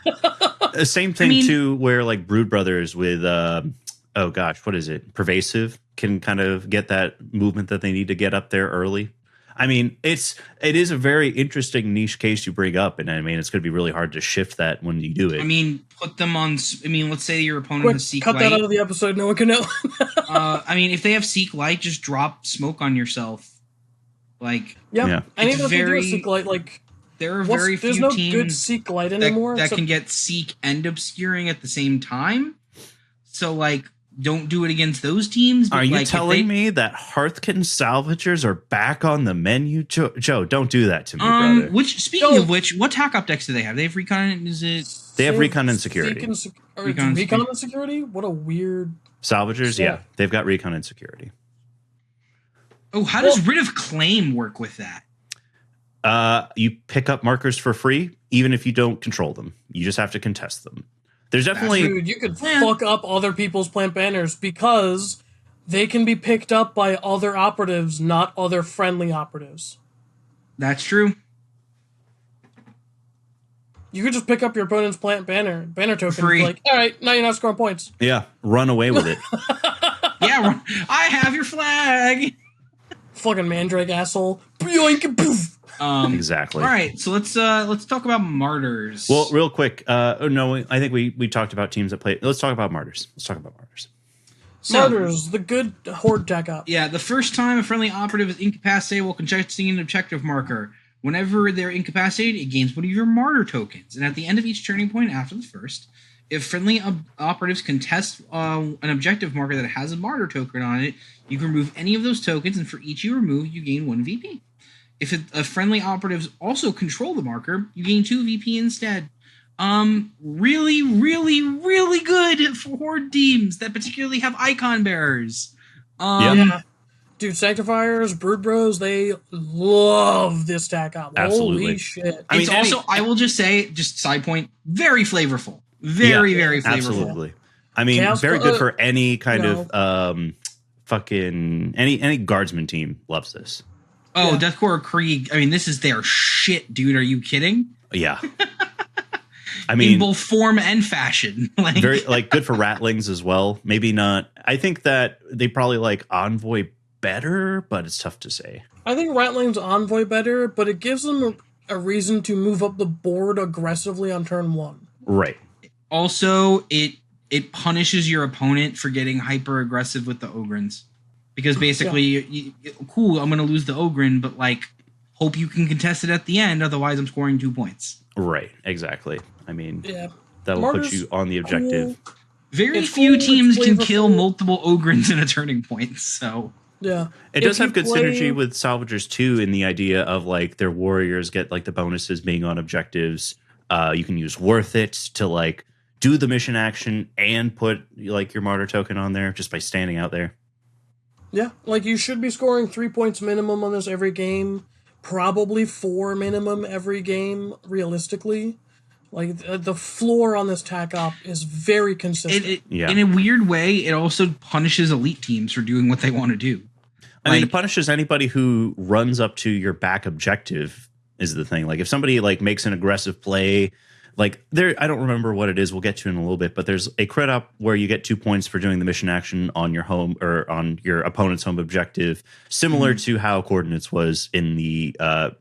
The same thing, too, where, like, Brood Brothers with, what is it? Pervasive can kind of get that movement that they need to get up there early. I mean, it is a very interesting niche case you bring up, and I mean, it's going to be really hard to shift that when you do it. I mean, put them on... I mean, let's say your opponent has Seek cut Light. that out of the episode, no one can know. I mean, if they have Seek Light, just drop smoke on yourself. Like... Yeah. And even if you do very... a Seek Light, like... There are very few there's no teams good Seek Light anymore. that can get Seek and Obscuring at the same time. So, like, don't do it against those teams. But are you like, telling me that Hearthkin salvagers are back on the menu? Joe, don't do that to me, brother. Speaking of which, what Tac Op decks do they have? They have Recon, is it? They have Recon and Security. Recon and Security? What a weird... Salvagers, yeah. They've got Recon and Security. Oh, how does Writ of Claim work with that? You pick up markers for free, even if you don't control them. You just have to contest them. There's definitely... Dude, you could fuck up other people's plant banners because they can be picked up by other operatives, not other friendly operatives. That's true. You could just pick up your opponent's banner token free. And be like, all right, now you're not scoring points. Yeah, run away with it. Yeah, I have your flag. Fucking Mandrake asshole. Yoink and poof. Exactly. All right, so let's talk about Martyrs. Well, real quick. I think we talked about teams that play. Let's talk about Martyrs. Martyrs, the good Horde Tac Op. Yeah, the first time a friendly operative is incapacitated while contesting an objective marker. Whenever they're incapacitated, it gains one of your Martyr tokens. And at the end of each turning point after the first, if friendly operatives contest an objective marker that has a Martyr token on it, you can remove any of those tokens, and for each you remove, you gain 1 VP. If a friendly operatives also control the marker, you gain 2 VP instead. Really, really, really good for Horde teams that particularly have icon bearers. Yeah. Dude, Sanctifiers, Brood Bros, they love this Tac Op. Absolutely. Holy shit. It's also, I will just say, just side point, very flavorful. Very flavorful. Absolutely. I mean, Chaos, very good for any kind of fucking any guardsman team loves this. Oh, yeah. Deathcore Krieg. I mean, this is their shit, dude. Are you kidding? Yeah. I mean, in both form and fashion. Very good for Rattlings as well. Maybe not. I think that they probably like Envoy better, but it's tough to say. I think Ratling's Envoy better, but it gives them a reason to move up the board aggressively on turn 1. Right. Also, it punishes your opponent for getting hyper aggressive with the Ogrins. Because basically, cool, I'm going to lose the Ogrin, but like, hope you can contest it at the end, otherwise I'm scoring 2 points. Right, exactly. I mean, Yeah. that'll Martyr's put you on the objective. cool. Very It's few cool, teams it's can flavorful. kill multiple Ogrins in a turning point, so... Yeah. It does have good synergy with Salvagers too, in the idea of like their warriors get like the bonuses being on objectives. You can use Worth It to like do the mission action and put like your martyr token on there just by standing out there. Yeah, like you should be scoring 3 points minimum on this every game. Probably 4 minimum every game, realistically. Like the floor on this Tac Op is very consistent. In a weird way, it also punishes elite teams for doing what they want to do. I mean, it punishes anybody who runs up to your back objective is the thing. Like if somebody like makes an aggressive play, like there, I don't remember what it is. We'll get to in a little bit, but there's a crit up where you get 2 points for doing the mission action on your home or on your opponent's home objective, similar to how Coordinates was in the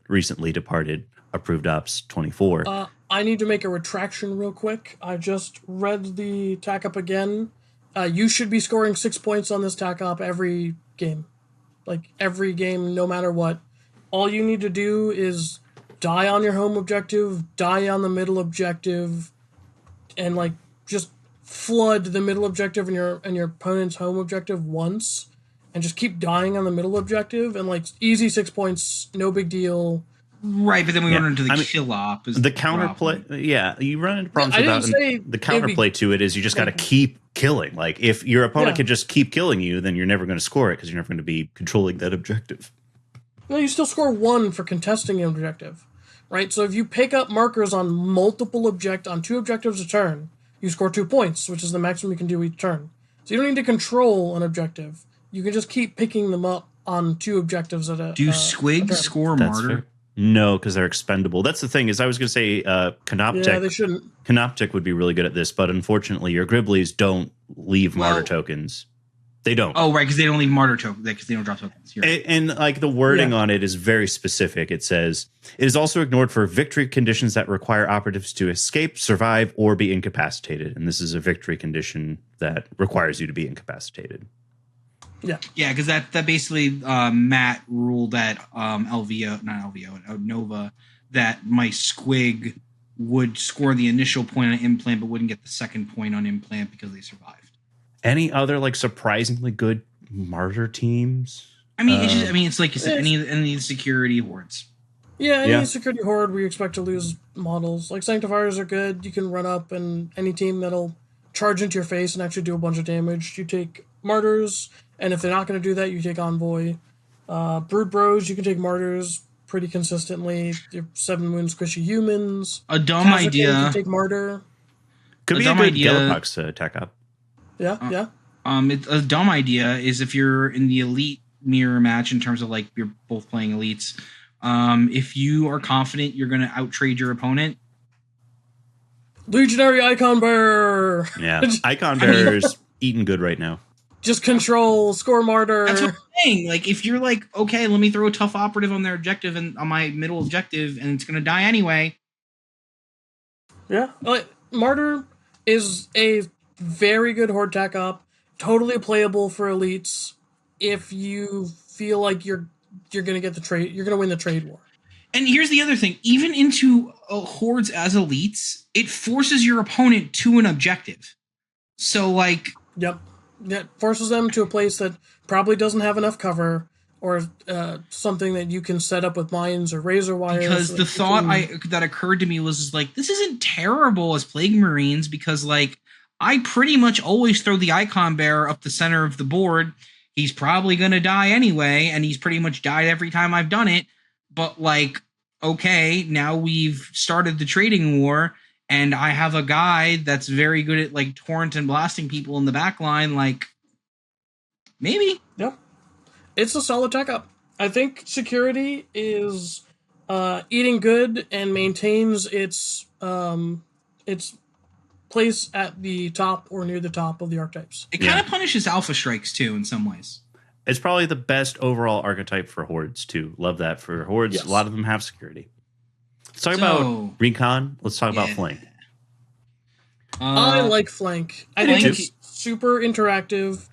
recently departed Approved Ops 24. I need to make a retraction real quick. I just read the Tac Op again. You should be scoring 6 points on this Tac Op every game. Like every game, no matter what. All you need to do is die on your home objective, die on the middle objective, and like just flood the middle objective and your opponent's home objective once, and just keep dying on the middle objective, and like easy 6 points, no big deal. Right, but then we run into the kill op. The counterplay, you run into problems I with didn't that. say The counterplay to it is you just got to keep killing. Like if your opponent can just keep killing you, then you're never going to score it because you're never going to be controlling that objective. No, you still score 1 for contesting an objective, right? So if you pick up markers on on 2 objectives a turn, you score 2 points, which is the maximum you can do each turn. So you don't need to control an objective. You can just keep picking them up on 2 objectives at a. Do Squigs score Martyr? Fair. No, because they're expendable. That's the thing. Is I was going to say Canoptic. Yeah, they shouldn't. Canoptic would be really good at this, but unfortunately, your Griblies don't leave martyr tokens. They don't. Oh, right, because they don't leave martyr tokens because they don't drop tokens. And like the wording on it is very specific. It says it is also ignored for victory conditions that require operatives to escape, survive, or be incapacitated. And this is a victory condition that requires you to be incapacitated. Yeah, because that basically Matt ruled that Nova, that my Squig would score the initial point on implant, but wouldn't get the second point on implant because they survived. Any other like surprisingly good martyr teams? I mean, it's like you said, any security hordes. Yeah, any security horde we expect to lose models. Like Sanctifiers are good. You can run up, and any team that'll charge into your face and actually do a bunch of damage, you take martyrs. And if they're not going to do that, you take Envoy. Brood Bros, you can take Martyrs pretty consistently. Your 7 wound squishy humans. A dumb Kazakhstan, idea. You can take Martyr. Could be a good Galapox Tac Op. Yeah. A dumb idea is if you're in the elite mirror match in terms of like you're both playing elites. If you are confident you're going to outtrade your opponent. Legionary Icon Bearer. Yeah, Icon Bearer's eating good right now. Just control, score Martyr. That's what I'm saying. Like, if you're like, okay, let me throw a tough operative on their objective and on my middle objective, and it's going to die anyway. Yeah. Martyr is a very good Horde Tac Op. Totally playable for elites if you feel like you're going to get the trade. You're going to win the trade war. And here's the other thing. Even into hordes as elites, it forces your opponent to an objective. So, like... Yep. It forces them to a place that probably doesn't have enough cover, or something that you can set up with mines or razor wires. Because the thought that occurred to me was like, this isn't terrible as Plague Marines, because like I pretty much always throw the Icon Bearer up the center of the board. He's probably going to die anyway, and he's pretty much died every time I've done it. But like, okay, now we've started the trading war, and I have a guy that's very good at like torrent and blasting people in the back line. Like, maybe. Yeah. It's a solid Tac Op. I think security is eating good and maintains its place at the top or near the top of the archetypes. It kind of punishes alpha strikes too in some ways. It's probably the best overall archetype for hordes too. Love that for hordes. Yes. A lot of them have security. Let's talk about recon. Let's talk about flank. I like flank. I think it's super interactive.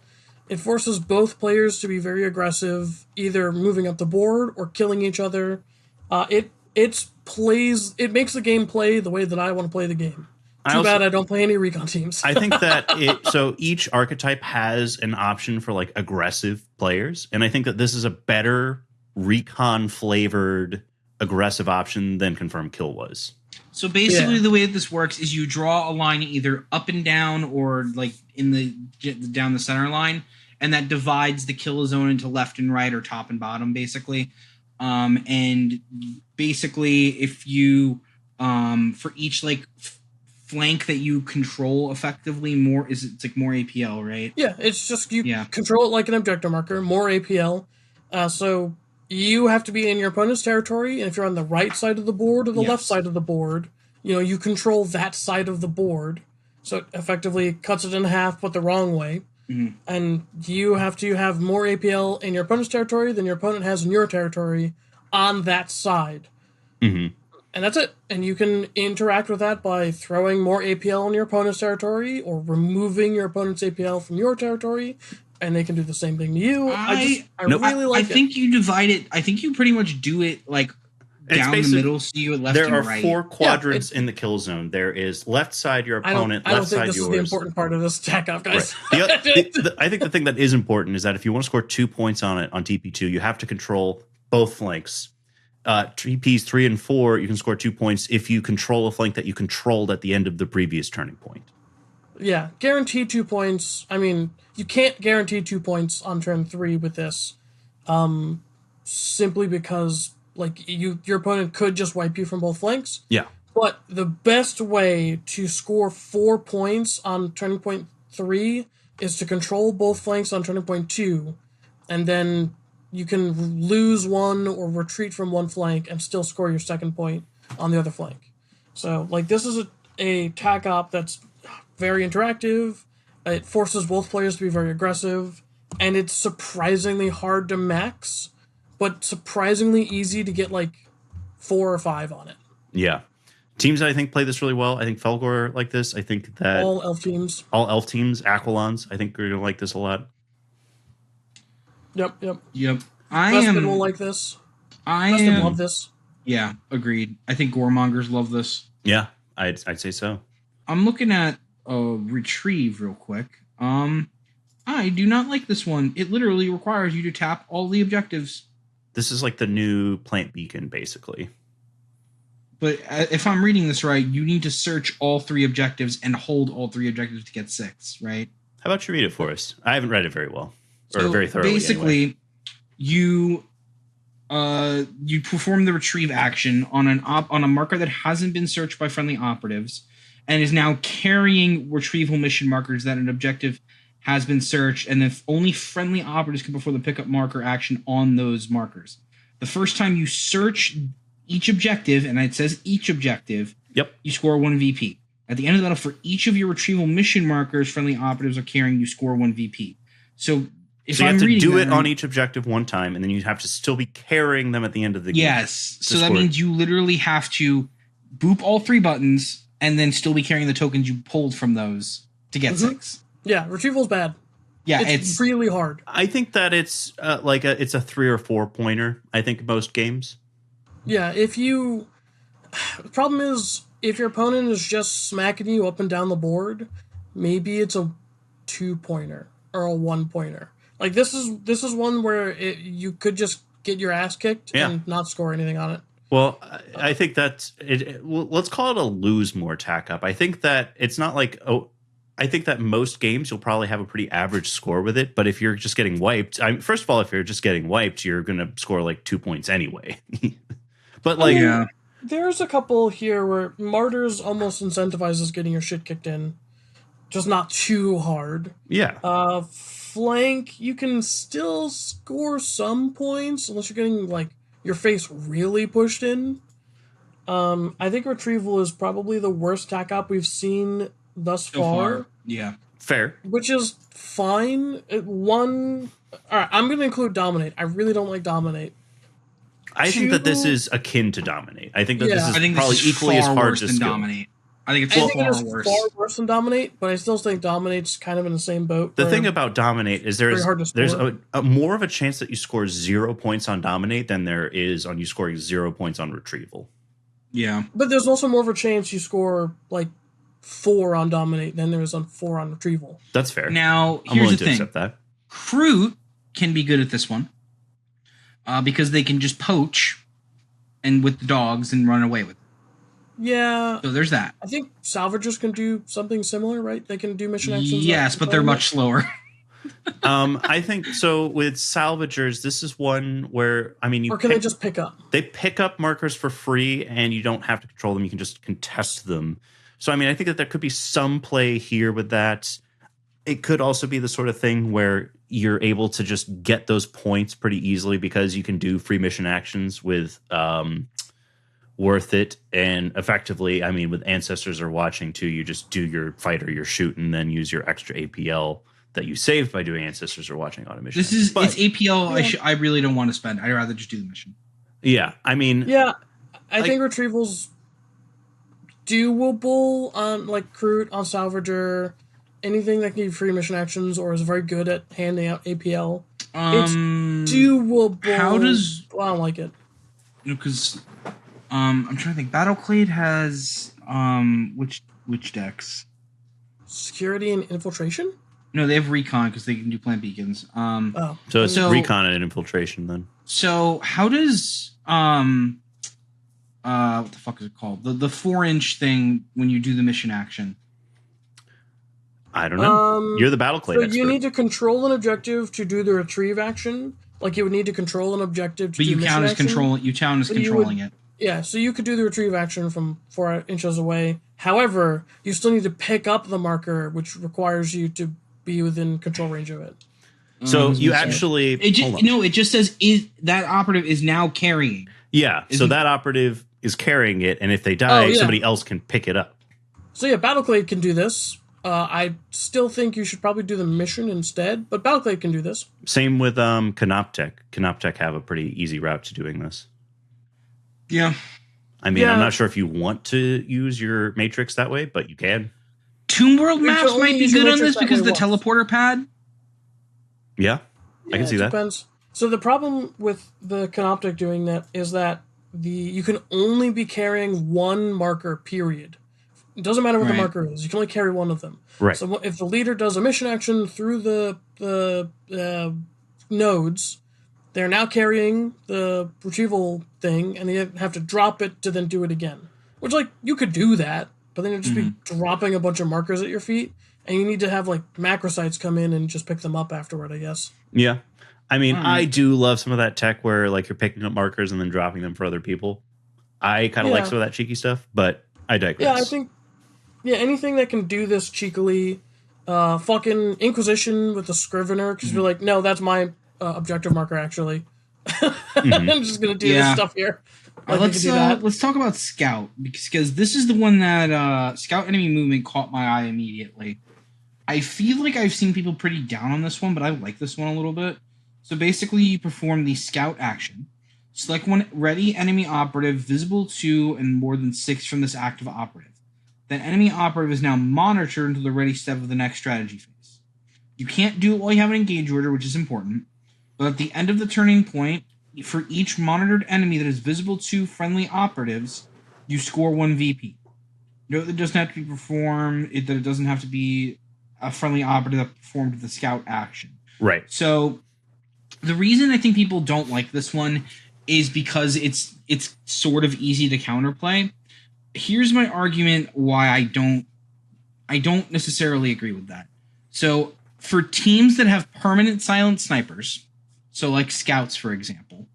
It forces both players to be very aggressive, either moving up the board or killing each other. It makes the game play the way that I want to play the game. Too bad I don't play any recon teams. I think that so each archetype has an option for like aggressive players, and I think that this is a better recon flavored aggressive option than Confirmed Kill was. So basically, the way that this works is you draw a line either up and down or like down the center line, and that divides the kill zone into left and right or top and bottom, basically. And basically, if you for each like flank that you control effectively, it's like more APL, right? Yeah, it's just you control it like an objective marker, more APL. So you have to be in your opponent's territory, and if you're on the right side of the board or the left side of the board, you control that side of the board. So it effectively cuts it in half, but the wrong way. Mm-hmm. And you have to have more APL in your opponent's territory than your opponent has in your territory on that side. Mm-hmm. And that's it. And you can interact with that by throwing more APL in your opponent's territory or removing your opponent's APL from your territory. And they can do the same thing to you. I think you divide it. I think you pretty much do it like down the middle, so you left and right. There are 4 quadrants in the kill zone. There is left side your opponent, left side yours. I don't think this is the important part of this Tac Ops, guys. Right. I think the thing that is important is that if you want to score 2 points on it on TP2, you have to control both flanks. TPs 3 and 4, you can score 2 points if you control a flank that you controlled at the end of the previous turning point. Yeah, guaranteed 2 points. I mean, you can't guarantee 2 points on turn 3 with this, simply because your opponent could just wipe you from both flanks. Yeah. But the best way to score 4 points on turning point 3 is to control both flanks on turning point 2, and then you can lose one or retreat from one flank and still score your second point on the other flank. So, this is a Tac Op that's very interactive. It forces both players to be very aggressive, and it's surprisingly hard to max, but surprisingly easy to get 4 or 5 on it. Yeah. Teams that I think play this really well. I think Felgor like this. I think that all elf teams, Aquilons, I think are going to like this a lot. Yep. Westman will like this. Westman love this. Yeah, agreed. I think Goremongers love this. Yeah, I'd say so. I'm looking at Retrieve real quick. I do not like this one. It literally requires you to tap all the objectives. This is like the new plant beacon, basically. But if I'm reading this right, you need to search all 3 objectives and hold all 3 objectives to get 6, right? How about you read it for us? I haven't read it very well. Or very thoroughly. Basically, anyway. you perform the retrieve action on a marker that hasn't been searched by friendly operatives and is now carrying retrieval mission markers that an objective has been searched, and then only friendly operatives can perform the pickup marker action on those markers. The first time you search each objective, and it says each objective, you score 1 VP. At the end of the battle, for each of your retrieval mission markers friendly operatives are carrying, you score 1 VP. So you have to do it on each objective one time, and then you have to still be carrying them at the end of the game. Yes. So that means you literally have to boop all 3 buttons and then still be carrying the tokens you pulled from those to get 6. Yeah, retrieval's bad. Yeah, it's really hard. I think that it's it's a 3 or 4 pointer. I think most games. Yeah, the problem is if your opponent is just smacking you up and down the board, maybe it's a 2 pointer or a 1 pointer. This is one where you could just get your ass kicked and not score anything on it. Well, I think that's it. Let's call it a lose more Tac Op. I think that it's not I think that most games you'll probably have a pretty average score with it. But if you're just getting wiped, first of all, if you're just getting wiped, you're going to score 2 points anyway. But there's a couple here where Martyrs almost incentivizes getting your shit kicked in, just not too hard. Yeah. Flank, you can still score some points unless you're getting your face really pushed in. I think Retrieval is probably the worst Tac Op we've seen thus far. Yeah. Fair. Which is fine. One All right, I'm going to include Dominate. I really don't like Dominate. I think that this is akin to Dominate. I think that Yeah. this is I think probably this is equally as far hard worse to than skill. Dominate. I think it's I think far it is worse. far worse than Dominate, but I still think Dominate's kind of in the same boat. The thing about Dominate is very hard to there's score. a more of a chance that you score 0 points on Dominate than there is on you scoring 0 points on Retrieval. Yeah. But there's also more of a chance you score like 4 on Dominate than there is on 4 on Retrieval. That's fair. Now, I'm here's willing the to thing. accept that. Kroot can be good at this one because they can just poach and with the dogs and run away with it. Yeah, So there's that. I think Salvagers can do something similar, right? They can do mission actions. Yes, but they're much slower. I think so with Salvagers, this is one where, I mean, you Or can they just pick up? They pick up markers for free and you don't have to control them. You can just contest them. So, I mean, I think that there could be some play here with that. It could also be the sort of thing where you're able to just get those points pretty easily because you can do free mission actions with Worth It. And effectively, I mean, with Ancestors Are Watching too, you just do your fight or your shoot and then use your extra APL that you saved by doing Ancestors Are Watching automation. This is But, it's APL. I really don't want to spend. I'd rather just do the mission. yeah, I mean, Yeah, I think Retrieval's doable on like Kroot, on Salvager, anything that can give free mission actions or is very good at handing out APL. It's doable. How does I don't like it. because I'm trying to think. Battleclade has which decks? Security and infiltration? No, they have recon because they can do plant beacons. Oh. so it's So- recon and infiltration then. So how does what the fuck is it called? The 4-inch thing when you do the mission action. I don't know. You're the Battleclade So expert. you need to control an objective to do the retrieve action. Like you would need to control an objective to But do you mission count as action. But you controlling it. Yeah, so you could do the retrieve action from 4 inches away. However, you still need to pick up the marker, which requires you to be within control range of it. So you so- actually hold on. It just says is that operative is now carrying. Yeah, so Isn't- that operative is carrying it, and if they die, Oh, yeah. somebody else can pick it up. So yeah, Battleclade can do this. I still think you should probably do the mission instead, but Battleclade can do this. Same with Canoptech. Canoptech have a pretty easy route to doing this. Yeah. I mean, Yeah. I'm not sure if you want to use your matrix that way, but you can. Tomb World You can maps only might be use your good on matrix this that because way the once. teleporter pad. Yeah, I can see it that. Depends. So the problem with the Canoptech doing that is that you can only be carrying one marker, period. It doesn't matter what the Right. marker is. You can only carry one of them. Right. So if the leader does a mission action through the nodes, they're now carrying the retrieval thing, and they have to drop it to then do it again. Which, like, you could do that, but then you'd just be dropping a bunch of markers at your feet, and you need to have, like, macrocytes come in and just pick them up afterward, I guess. Yeah. I mean, Alright. I do love some of that tech where like you're picking up markers and then dropping them for other people. I kind of like Yeah. some of that cheeky stuff, but I digress. Yeah, I think anything that can do this cheekily, fucking Inquisition with the Scrivener, because you're like, no, that's my objective marker, actually. I'm just gonna do this stuff here. Like, we can do that. Let's talk about Scout because this is the one that Scout enemy movement caught my eye immediately. I feel like I've seen people pretty down on this one, but I like this one a little bit. So basically, you perform the Scout action. Select one ready enemy operative visible to and more than 6 from this active operative. That enemy operative is now monitored until the ready step of the next strategy phase. You can't do it while you have an engage order, which is important. But at the end of the turning point, for each monitored enemy that is visible to friendly operatives, you score 1 VP. Note that it doesn't have to be performed, that it doesn't have to be a friendly operative that performed the Scout action. Right. So the reason I think people don't like this one is because it's sort of easy to counterplay. Here's my argument why I don't necessarily agree with that. So for teams that have permanent silent snipers, so like scouts for example,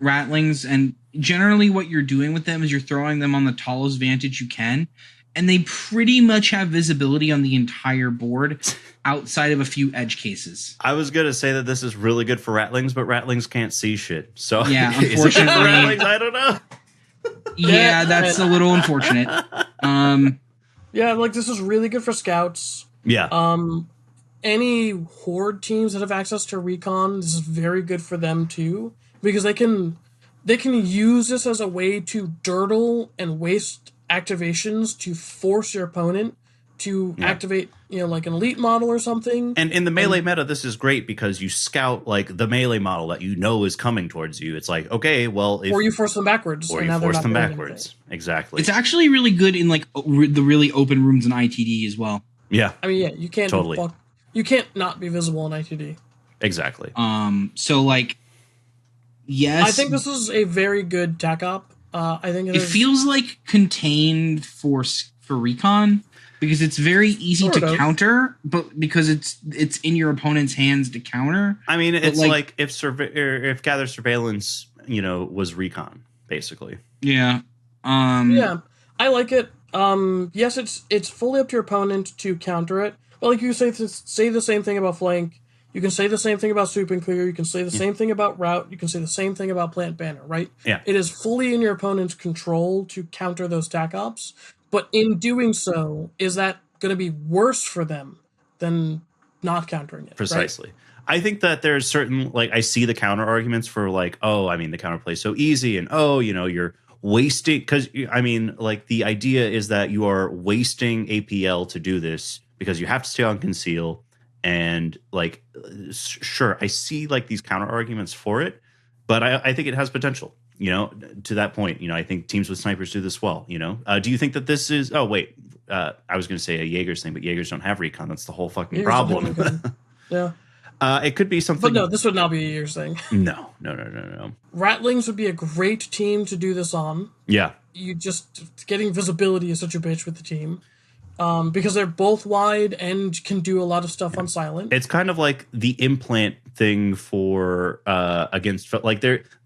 ratlings, and generally what you're doing with them is you're throwing them on the tallest vantage you can, and they pretty much have visibility on the entire board outside of a few edge cases. I was going to say that this is really good for ratlings, but ratlings can't see shit. So Yeah, is it good for unfortunately- ratlings? I don't know. Yeah, that's a little unfortunate. Yeah, like, this is really good for Scouts. Yeah. any Horde teams that have access to recon, this is very good for them too, because they can use this as a way to dirtle and waste activations to force your opponent to activate, like an elite model or something. And in the melee meta, this is great because you scout like the melee model that you know is coming towards you. It's like, okay, well, or you force them backwards, or you force them backwards. Exactly. It's actually really good in like the really open rooms in ITD as well. Yeah. I mean, yeah, you can't totally. You can't not be visible in ITD. Exactly. So like, yes, I think this is a very good Tac Op. I think it feels like contained for recon. Because it's very easy to counter, but because it's in your opponent's hands to counter. I mean, it's like if gather surveillance, was recon basically. Yeah. Yeah, I like it. Yes, it's fully up to your opponent to counter it. But like you say the same thing about flank. You can say the same thing about swoop and clear. You can say the same thing about route. You can say the same thing about plant banner. Right? Yeah. It is fully in your opponent's control to counter those Tac Ops. But in doing so, is that going to be worse for them than not countering it? Precisely. Right? I think that there's certain, like, I see the counter arguments for like, oh, I mean, the counter play is so easy, and oh, you're wasting, because I mean, like, the idea is that you are wasting APL to do this because you have to stay on conceal, and like, sure, I see like these counter arguments for it, but I think it has potential. To that point, I think teams with snipers do this well. Do you think that this is? Oh wait, I was going to say a Jaeger's thing, but Jaegers don't have recon. That's the whole fucking problem. Yeah. It could be something. But no, this would not be a Jaeger's thing. No. Ratlings would be a great team to do this on. Yeah. You just getting visibility is such a bitch with the team. Because they're both wide and can do a lot of stuff on silent. It's kind of like the implant thing for against, like,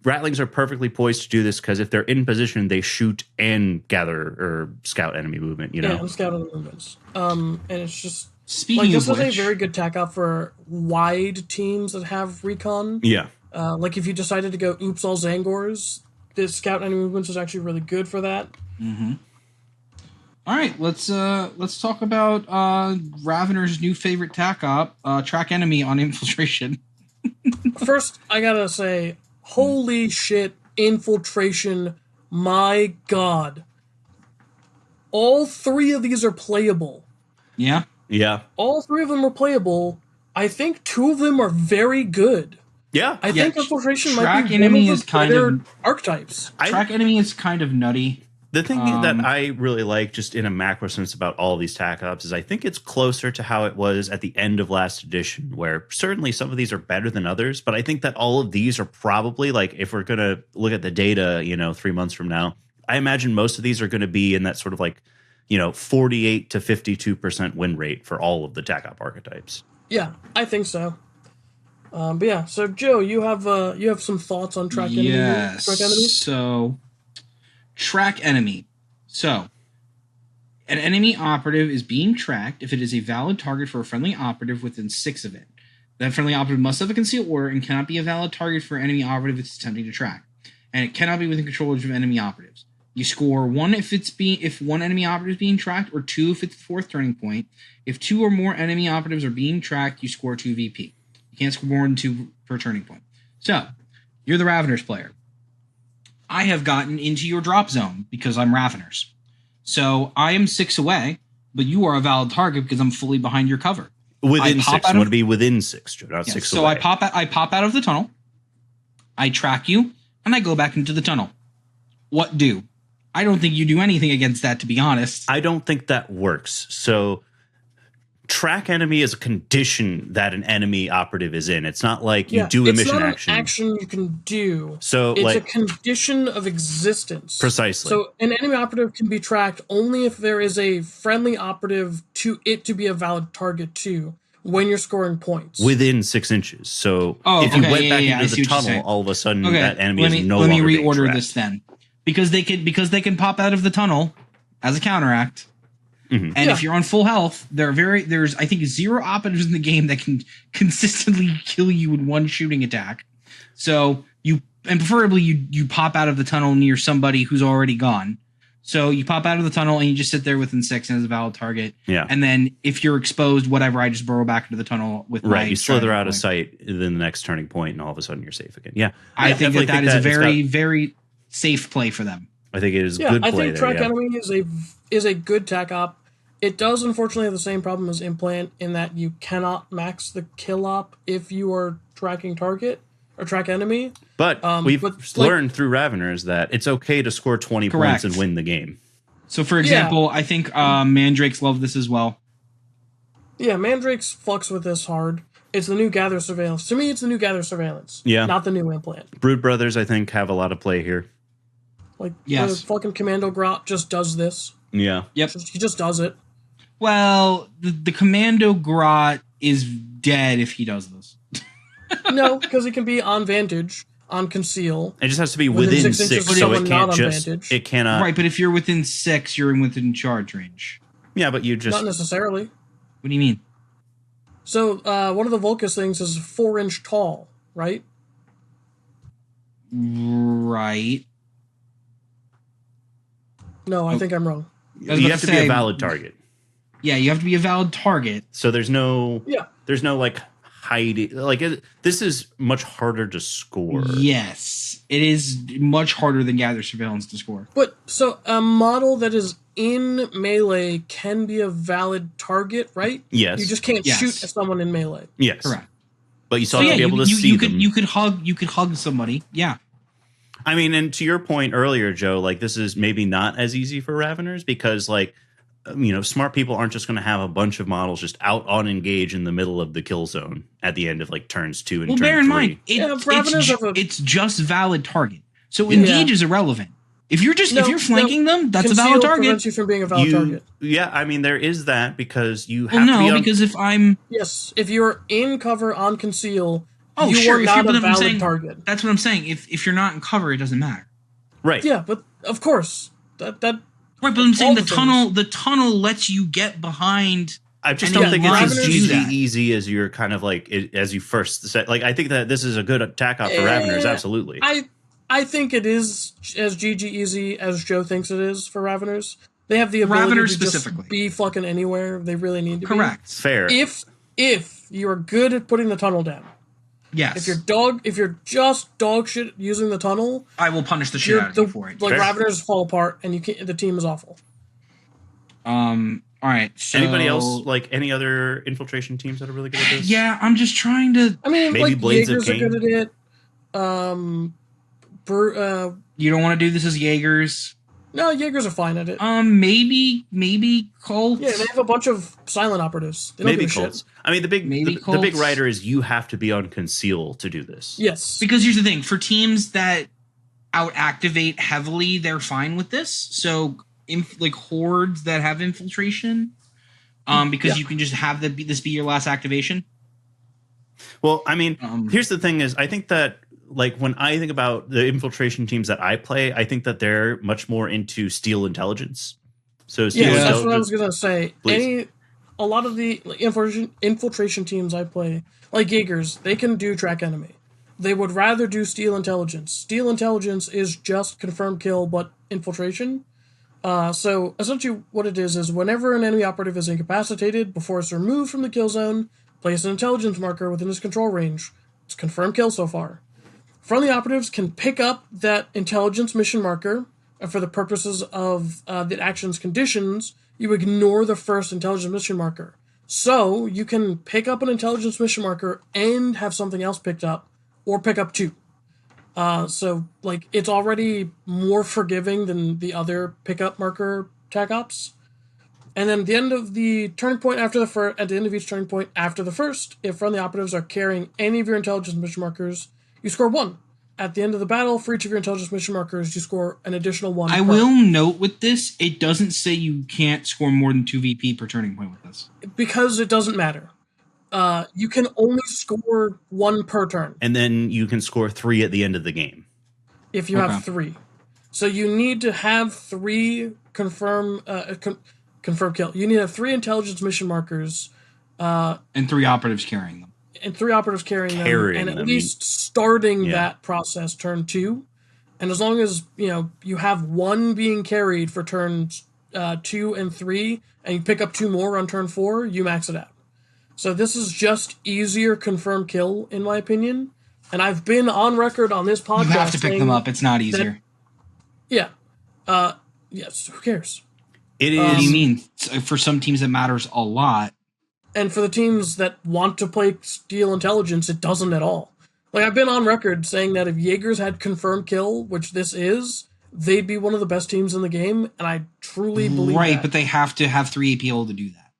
Ratlings are perfectly poised to do this because if they're in position, they shoot and gather or scout enemy movement. Yeah, and scout enemy movements. And it's just speaking this of is which, a very good Tac Op for wide teams that have recon. Yeah. Like if you decided to go oops all Zangors, this scout enemy movements is actually really good for that. Mm-hmm. All right, let's talk about Ravener's new favorite Tac Op, track enemy on infiltration. First, I gotta say, holy shit, infiltration! My God, all three of these are playable. Yeah. All three of them are playable. I think two of them are very good. Yeah. I think infiltration might be enemy one of is the kind better of archetypes. Track enemy is kind of nutty. The thing that I really like, just in a macro sense about all these Tac Ops, is I think it's closer to how it was at the end of last edition, where certainly some of these are better than others, but I think that all of these are probably, like, if we're going to look at the data, 3 months from now, I imagine most of these are going to be in that sort of like, 48 to 52% win rate for all of the Tac Op archetypes. Yeah, I think so. But yeah, so Joe, you have some thoughts on track enemy? Yes. Track enemy? So, track enemy. So, an enemy operative is being tracked if it is a valid target for a friendly operative within 6 of it. That friendly operative must have a concealed order and cannot be a valid target for an enemy operative it's attempting to track. And it cannot be within control of enemy operatives. You score 1 if one enemy operative is being tracked, or 2 if it's the 4th turning point. If 2 or more enemy operatives are being tracked, you score 2 VP. You can't score more than 2 per turning point. So, you're the Raveners player. I have gotten into your drop zone because I'm Raveners. So I am 6 away, but you are a valid target because I'm fully behind your cover. Within 6. You want to be within 6, Joe, not 6 so away. I pop out of the tunnel, I track you, and I go back into the tunnel. What do? I don't think you do anything against that, to be honest. I don't think that works. So track enemy is a condition that an enemy operative is in. It's not like you do a mission action. It's not an action you can do. So it's a condition of existence. Precisely. So an enemy operative can be tracked only if there is a friendly operative to it to be a valid target too when you're scoring points. Within 6 inches. So if you went back into the tunnel, all of a sudden that enemy is no longer being tracked. Let me reorder this then. Because they can pop out of the tunnel as a counteract. Mm-hmm. And if you're on full health, there's I think 0 operatives in the game that can consistently kill you in one shooting attack. So preferably you pop out of the tunnel near somebody who's already gone. So you pop out of the tunnel and you just sit there within 6 and it's a valid target. Yeah. And then if you're exposed, whatever, I just burrow back into the tunnel with my Right. You slither out point. of sight in the next turning point, and all of a sudden you're safe again. Yeah. I think definitely that is a very, it's very safe play for them. I think it is Yeah, good I play think there. Track Yeah. Enemy is a good tac op. It does unfortunately have the same problem as Implant in that you cannot max the kill op if you are tracking target or track enemy. But we've but, learned through Raveners that it's okay to score 20 Correct. points and win the game. So, for example, I think Mandrakes love this as well. Yeah, Mandrake's fucks with this hard. It's the new Gather Surveillance. To me, it's the new Gather Surveillance. Yeah. Not the new Implant. Brood Brothers, I think, have a lot of play here. Like, Yes. the fucking Commando Grot just does this. Yeah. Yep. He just does it. Well, the Commando Grot is dead if he does this. No, because he can be on Vantage, on Conceal. It just has to be Within within 6 six, inches of so someone it not can't on just. Vantage. It cannot. Right, but if you're within 6, you're within charge range. Yeah, but you just. Not necessarily. What do you mean? So, one of the Vulcus things is 4-inch tall, right? Right. No, I think I'm wrong. I was You about have to to be say- a valid target. Yeah, you have to be a valid target. So there's no. Yeah. There's no like hiding. Like this is much harder to score. Yes. It is much harder than Gather Surveillance to score. But, so, a model that is in melee can be a valid target, right? Yes. You just can't Yes. shoot at someone in melee. Yes. Correct. But you still So have yeah, to be able to you, see you them. could you could hug somebody. Yeah. I mean, and to your point earlier, Joe, like this is maybe not as easy for Raveners because, like, smart people aren't just going to have a bunch of models just out on engage in the middle of the kill zone at the end of like turns 2 and Well, turn bear in 3. mind, Raveners have a- it's just valid target. So engage is irrelevant. If you're just No, if you're flanking them, that's a Conceal valid target. prevents you from being a valid target. Yeah, I mean, there is that because you Well, have to be no, on, because if I'm Yes, if you're in cover on Conceal, oh you sure, are if not you're a but I'm valid saying, target. that's what I'm saying. If you're not in cover, it doesn't matter. right. Yeah, but of course. That Right, but I'm saying All the the tunnel the tunnel lets you get behind. I just And don't think it's as Raveners do easy that. easy as you're kind of like as you first said. Like, I think that this is a good attack off for Raveners. Absolutely. I think it is as GG easy as Joe thinks it is for Raveners. They have the ability Raveners to specifically. just be fucking anywhere they really need to Correct. Fair. be. If you are good at putting the tunnel down, Yes. if you're just dog shit using the tunnel, I will punish the shit out of you for it. like Fair. Raveners fall apart and the team is awful. All right. So, Anybody else like any other infiltration teams that are really good at this? Yeah, I'm just trying to. I mean, Maybe like Blades of Jaegers are Cain? good at it. You don't want to do this as Jaegers. No, Jaegers are fine at it. Maybe Colts. Yeah, they have a bunch of silent operatives. They don't Maybe give a shit. Colts. I mean, the big Maybe the big Colts. rider is you have to be on conceal to do this. Yes. Because here's the thing: for teams that out activate heavily, they're fine with this. So, like hordes that have infiltration, because Yeah. you can just have this be your last activation. Well, I mean, Um, here's the thing: is I think that like when I think about the infiltration teams that I play, I think that they're much more into steal intelligence. So steal Yeah, that's intelligence. what I was gonna say. Please. A lot of the like, infiltration teams I play, like Jaegers, they can do track enemy. They would rather do steal intelligence. Steal intelligence is just confirm kill, but infiltration. So essentially, what it is whenever an enemy operative is incapacitated before it's removed from the kill zone, place an intelligence marker within its control range. It's confirmed kill so far. Friendly operatives can pick up that intelligence mission marker, and for the purposes of the action's conditions, you ignore the first intelligence mission marker. So you can pick up an intelligence mission marker and have something else picked up, or pick up 2. So like it's already more forgiving than the other pickup marker Tac Ops. And then at the end of the turning point after at the end of each turning point after the first, if friendly operatives are carrying any of your intelligence mission markers, you score 1. At the end of the battle, for each of your intelligence mission markers, you score an additional 1. I per. will note with this, it doesn't say you can't score more than 2 VP per turning point with this. Because it doesn't matter. You can only score 1 per turn And then you can score 3 at the end of the game. if you Okay. have 3. So you need to have 3 confirm kill. You need to have 3 intelligence mission markers And 3 operatives carrying them. and 3 operatives carrying them, Carrying and at them, least starting yeah. that process turn 2. And as long as, you have one being carried for turns 2 and 3, and you pick up 2 more on turn 4, you max it out. So this is just easier confirm kill, in my opinion. And I've been on record on this podcast. You have to pick them up. It's not easier. Yes, who cares? It is. What do you mean? For some teams, it matters a lot. And for the teams that want to play Steel Intelligence, it doesn't at all. Like, I've been on record saying that if Jaegers had confirmed kill, which this is, they'd be one of the best teams in the game, and I truly believe that. Right, but they have to have 3 APL to do that.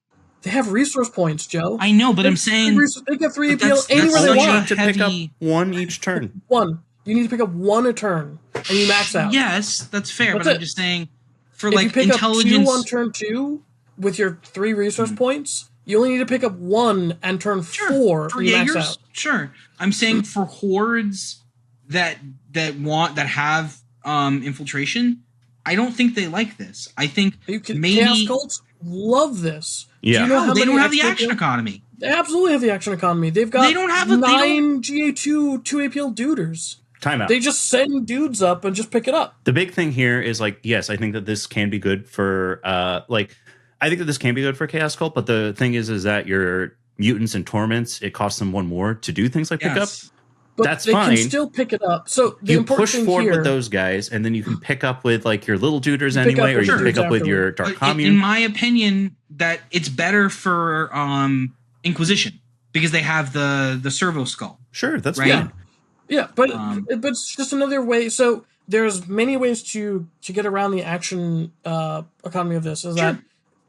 They have resource points, Joe. I know, but I'm saying... They get 3 APL that's anywhere they such want. to pick up heavy- 1 each turn. One. You need to pick up 1 a turn, and you max out. Yes, that's fair, That's but it. I'm just saying, for If like you pick intelligence... up 2 on turn 2 with your 3 resource points, you only need to pick up 1 and turn 4 for and you max Jaegers, out. sure. I'm saying for hordes that have infiltration, I don't think they like this. I think maybe Chaos Cults love this. Yeah. Do you know how they many don't have the extra action APL economy. They absolutely have the action economy. They've got They don't have a- they 9 GA2 2 APL duders. Timeout. They just send dudes up and just pick it up. The big thing here is like, yes, I think that this can be good for I think that this can be good for Chaos Cult, but the thing is that your mutants and torments, it costs them 1 more to do things like pick up. Yes. But That's they fine. can still pick it up. So the You important push thing forward here, with those guys, and then you can pick up with like your little duders You pick anyway, up or with you can your pick up with dudes your afterward. Dark But in Commune. my opinion, that it's better for Inquisition because they have the servo skull. Sure, that's Right? fine. yeah, but it's just another way. So there's many ways to get around the action economy of this. Is that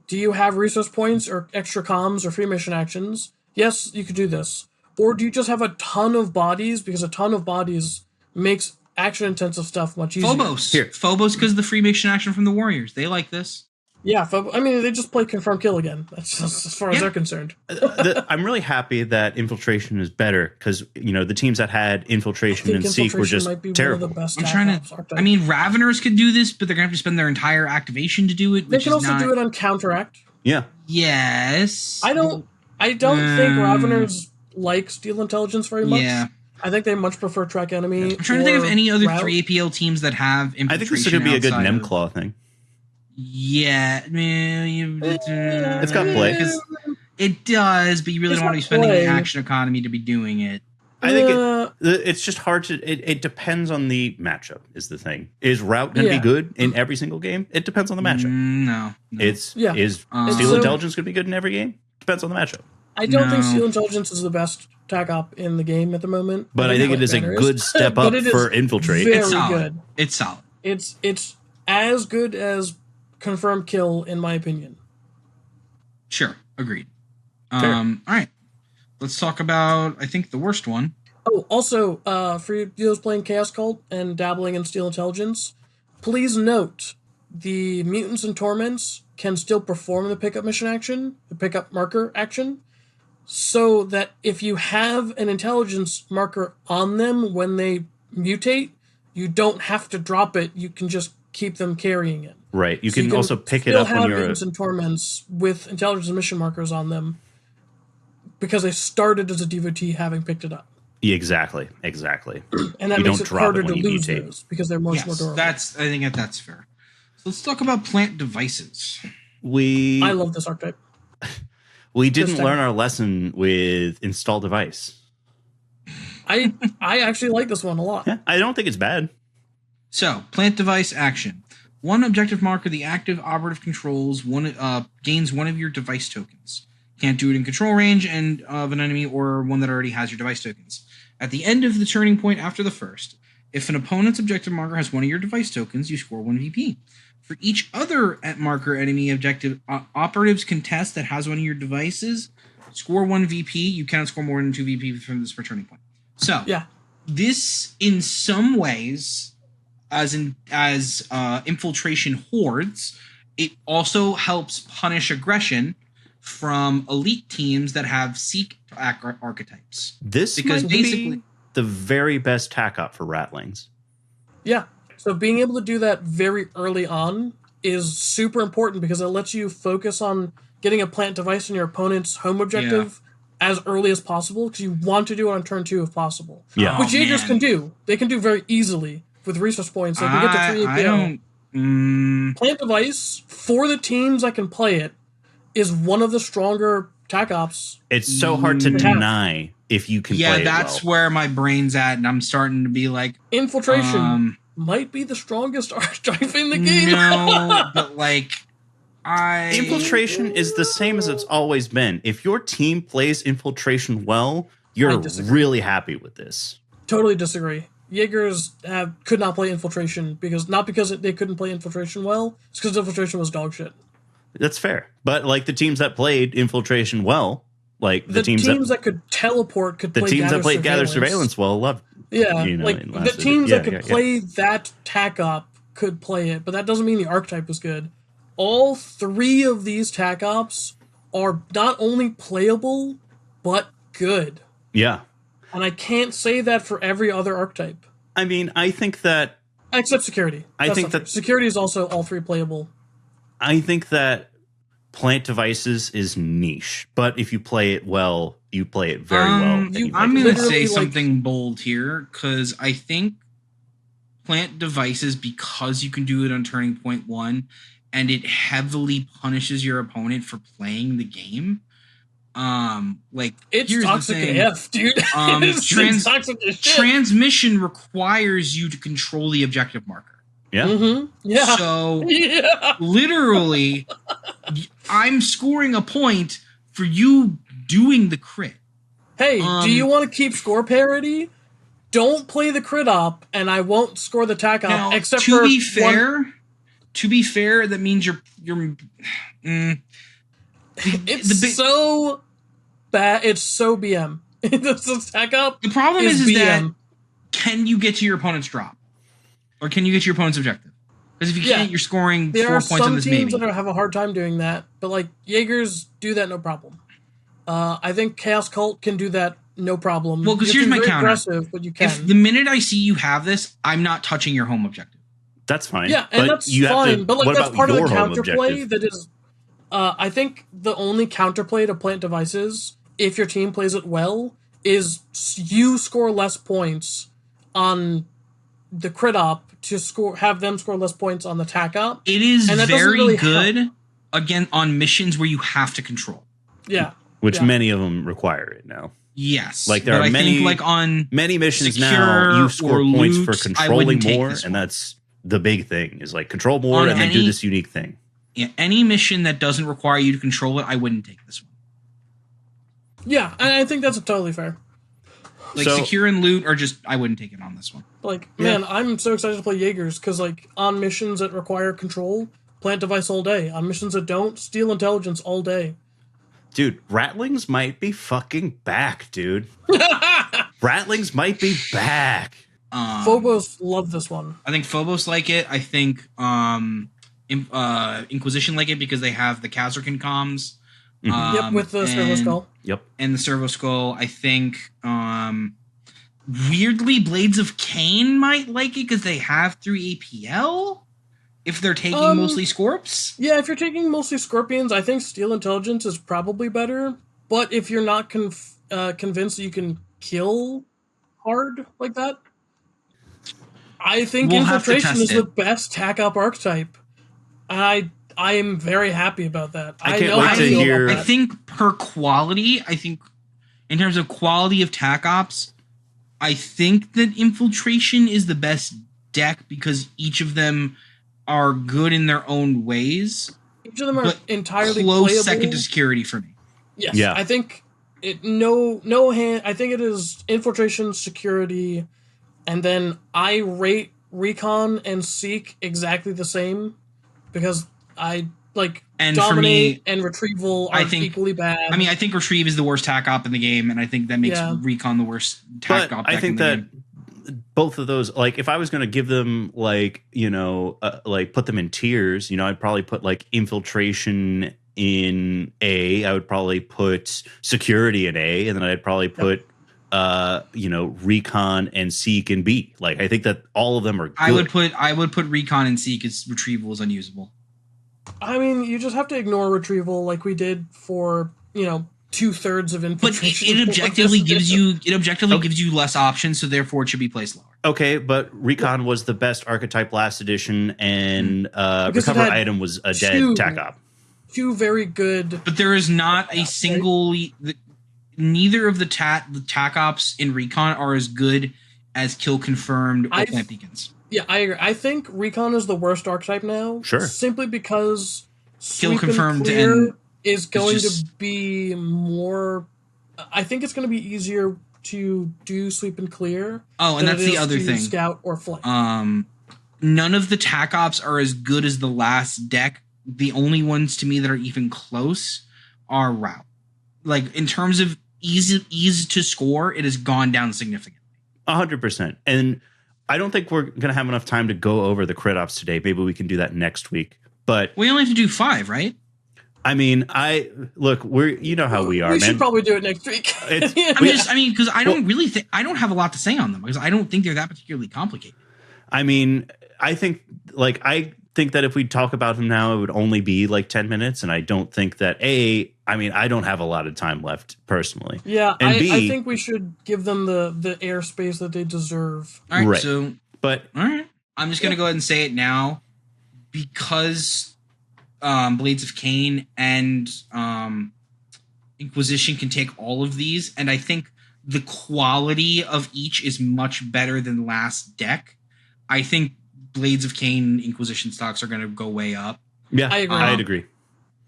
do you have resource points or extra comms or free mission actions? Yes, you could do this. Or do you just have a ton of bodies? Because a ton of bodies makes action-intensive stuff much easier. Phobos. Here. Phobos because the free mission action from the Warriors. They like this. Yeah, I mean, they just play confirm kill again. That's just as far as they're concerned. I'm really happy that infiltration is better because the teams that had infiltration and seek were Infiltration just might be terrible. one of the best I'm Tac trying Ops to. archetypes. I mean, Raveners could do this, but they're gonna have to spend their entire activation to do it. They Which can is also not, do it on counteract. Yeah, Yes. I don't think Raveners like Steel Intelligence very much. Yeah. I think they much prefer track enemy. I'm trying to think of or any other route. 3 APL teams that have infiltration. I think this could be a good outside of- Nemclaw thing. Yeah, It's got play. because it does, but you really It's don't want to be got spending play. the action economy to be doing it. I think Uh, it's just hard to. It depends on the matchup. Is the thing. Is route going to Yeah. be good in every single game? It depends on the matchup. No. Is So- Steel Intelligence going to be good in every game? Depends on the matchup. I don't think No. Steel Intelligence is the best Tac Op in the game at the moment. But I think it is a Banner good step But up it is for infiltrate. very It's solid. good. It's solid. It's as good as confirmed kill in my opinion. Sure. Agreed. Fair. All right. Let's talk about, I think, the worst one. Oh, also, for you those playing Chaos Cult and dabbling in Steel Intelligence, please note the mutants and torments can still perform the pickup mission action, the pickup marker action, so that if you have an intelligence marker on them when they mutate, you don't have to drop it. You can just keep them carrying it. Right. You So can also pick it still up have when you're. mutants and torments with intelligence and mission markers on them because they started as a devotee having picked it up. Yeah, exactly. Exactly. And that You makes don't it drop harder it to when you lose mutate. those because they're much more Yes, durable. I think that's fair. So let's talk about plant devices. We I love this archetype. didn't This learn time. our lesson with install device. I actually like this one a lot. Yeah, I don't think it's bad. So, plant device action. One objective marker the active operative controls gains one of your device tokens. Can't do it in control range and of an enemy or one that already has your device tokens. At the end of the turning point after the first, if an opponent's objective marker has one of your device tokens, you score 1 VP. For each other at marker enemy objective operatives contest that has one of your devices, score 1 VP. You cannot score more than 2 VP from this turning point. So, Yeah. this in some ways, as infiltration hordes, it also helps punish aggression from elite teams that have seek archetypes. This Because might basically- be the very best tac op for ratlings. Yeah. So being able to do that very early on is super important because it lets you focus on getting a plant device in your opponent's home objective as early as possible because you want to do it on turn 2 if possible. Yeah. Which Oh, Jaegers man. can do. They can do very easily. with resource points. Like we get to 3 APL. I don't. Plant Device, for the teams that can play it, is one of the stronger Tac Ops. It's so hard to deny if you can play it that's well. where my brain's at, and I'm starting to be like, Infiltration might be the strongest archetype in the game. No, but like, Infiltration is the same as it's always been. If your team plays Infiltration well, you're really happy with this. Totally disagree. Jaegers could not play Infiltration because they couldn't play Infiltration well. It's because Infiltration was dog shit. That's fair. But like the teams that played Infiltration well, like the teams that could teleport could play the teams that played Gather Surveillance well, loved. Yeah, like the teams that could play that Tac Op could play it, but that doesn't mean the archetype was good. All 3 of these Tac Ops are not only playable, but good. Yeah. And I can't say that for every other archetype. I mean, I think that... Except Security. I think that... Security is also all 3 playable. I think that Plant Devices is niche, but if you play it well, you play it very well. I'm going to say something bold here, because I think Plant Devices, because you can do it on Turning Point 1, and it heavily punishes your opponent for playing the game. Like it's toxic AF, dude. It's toxic as shit. Transmission requires you to control the objective marker. Yeah. Mm-hmm. Yeah. So literally, I'm scoring a point for you doing the crit. Hey, do you want to keep score parity? Don't play the crit op, and I won't score the Tac Op. Now, except to for be fair. To be fair, that means you're. It's so bad. It's so BM. This Tac Op. The problem is that can you get to your opponent's drop, or can you get to your opponent's objective? Because if you can't, you're scoring 4 points on this. Maybe there are some teams that have a hard time doing that, but like Jaegers do that no problem. I think Chaos Cult can do that no problem. Well, because here's my counter. Aggressive, but you can. If the minute I see you have this, I'm not touching your home objective. That's fine. Yeah, and that's fine. But like that's part of the counterplay. That is, I think the only counterplay to Plant Devices, if your team plays it well, is you score less points on the crit op to have them score less points on the Tac Op. It is very good again on missions where you have to control. Yeah, which many of them require it now. Yes, like there are many like on many missions now. You score points for controlling more, and that's the big thing is like control more and then do this unique thing. Yeah, any mission that doesn't require you to control it, I wouldn't take this one. Yeah, I think that's totally fair. Like secure and loot, or just I wouldn't take it on this one. Like man, I'm so excited to play Jaegers because like on missions that require control, Plant Device all day. On missions that don't, Steal Intelligence all day. Dude, Rattlings might be fucking back, dude. Rattlings might be back. Phobos love this one. I think Phobos like it. I think Inquisition like it because they have the Kazarkin comms. Yep, with the Servo Skull. Yep. And the Servo Skull. I think weirdly Blades of Cain might like it because they have 3 APL. If they're taking mostly Scorps. Yeah, if you're taking mostly Scorpions, I think Steal Intelligence is probably better. But if you're not convinced that you can kill hard like that, I think Infiltration is the best Tac Op archetype. And I am very happy about that. I can't wait to hear. I think per quality, in terms of quality of Tac Ops, I think that Infiltration is the best deck because each of them are good in their own ways. Each of them are entirely close playable. Second to Security for me. Yes, yeah. I think I think it is Infiltration, Security, and then I rate Recon and Seek exactly the same because I like and Dominate for me, and Retrieval are equally bad. I mean, I think Retrieve is the worst Tac Op in the game, and I think that makes Recon the worst Tac Op. I think that both of those, like, if I was going to give them, like, like put them in tiers, I'd probably put like Infiltration in A. I would probably put Security in A, and then I'd probably put Recon and Seek in B. Like, I think that all of them are good. I would put Recon and Seek as Retrieval is unusable. I mean, you just have to ignore Retrieval like we did for 2 2/3 of But infiltration. it objectively gives you less options, so therefore it should be placed lower. Okay, but Recon was the best archetype last edition, and Because it Recover had Item was a two- dead Tac Op. 2 very good. But there is not a single. Neither of the Tac Ops in Recon are as good as Kill Confirmed or Plant Beacons. Yeah, I agree. I think Recon is the worst archetype now. Sure. Simply because Kill Sweep Confirmed and Clear and is going just- to be more. I think it's going to be easier to do Sweep and Clear. Oh, and than that's it the is other to thing. Scout or Flank. None of the Tac Ops are as good as the last deck. The only ones to me that are even close are Route. Like, in terms of ease to score, it has gone down significantly. 100%. And I don't think we're going to have enough time to go over the crit ops today. Maybe we can do that next week. But We only have to do 5, right? I mean, you know how we are, we man. should probably do it next week. Because I don't really think I don't have a lot to say on them because I don't think they're that particularly complicated. I mean, I think that if we talk about them now, it would only be like 10 minutes. And I don't think that I don't have a lot of time left personally. Yeah, And I think we should give them the airspace that they deserve. All right, Right. so But all right, I'm just gonna go ahead and say it now because Blades of Cain and Inquisition can take all of these, and I think the quality of each is much better than last deck. I think Blades of Cain Inquisition stocks are going to go way up. yeah, I agree. I'd agree.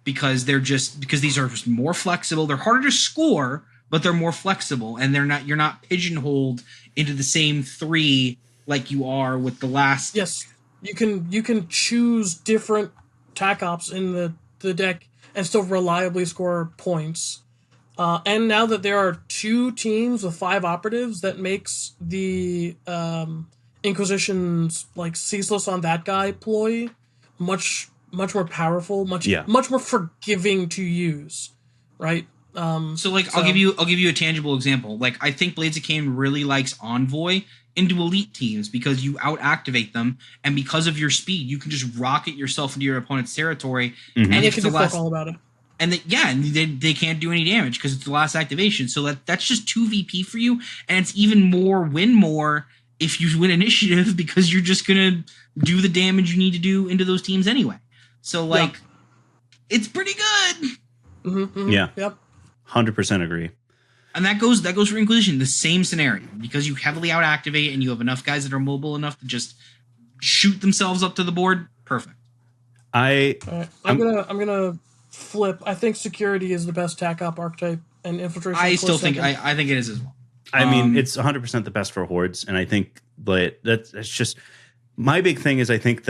Because these are just more flexible. They're harder to score, but they're more flexible, and you're not pigeonholed into the same 3 like you are with the last. Yes, you can choose different Tac Ops in the deck and still reliably score points. And now that there are 2 teams with 5 operatives, that makes the Inquisition's like ceaseless on that guy ploy much more powerful, much more forgiving to use, right? I'll give you a tangible example. Like, I think Blades of Cain really likes Envoy into elite teams because you out activate them, and because of your speed, you can just rocket yourself into your opponent's territory. Mm-hmm. And if they it's can the do fuck last, all about it. and they can't do any damage because it's the last activation. So that's just 2 VP for you, and it's even more win more if you win initiative because you're just gonna do the damage you need to do into those teams anyway. So it's pretty good. Mm-hmm, mm-hmm. Yeah. Yep. 100% agree. And that goes for Inquisition, the same scenario, because you heavily out activate and you have enough guys that are mobile enough to just shoot themselves up to the board. Perfect. I'm gonna flip. I think security is the best Tac Op archetype, and infiltration. I still think I think it is as well. I mean, it's 100% the best for hordes, and I think that's just my big thing is I think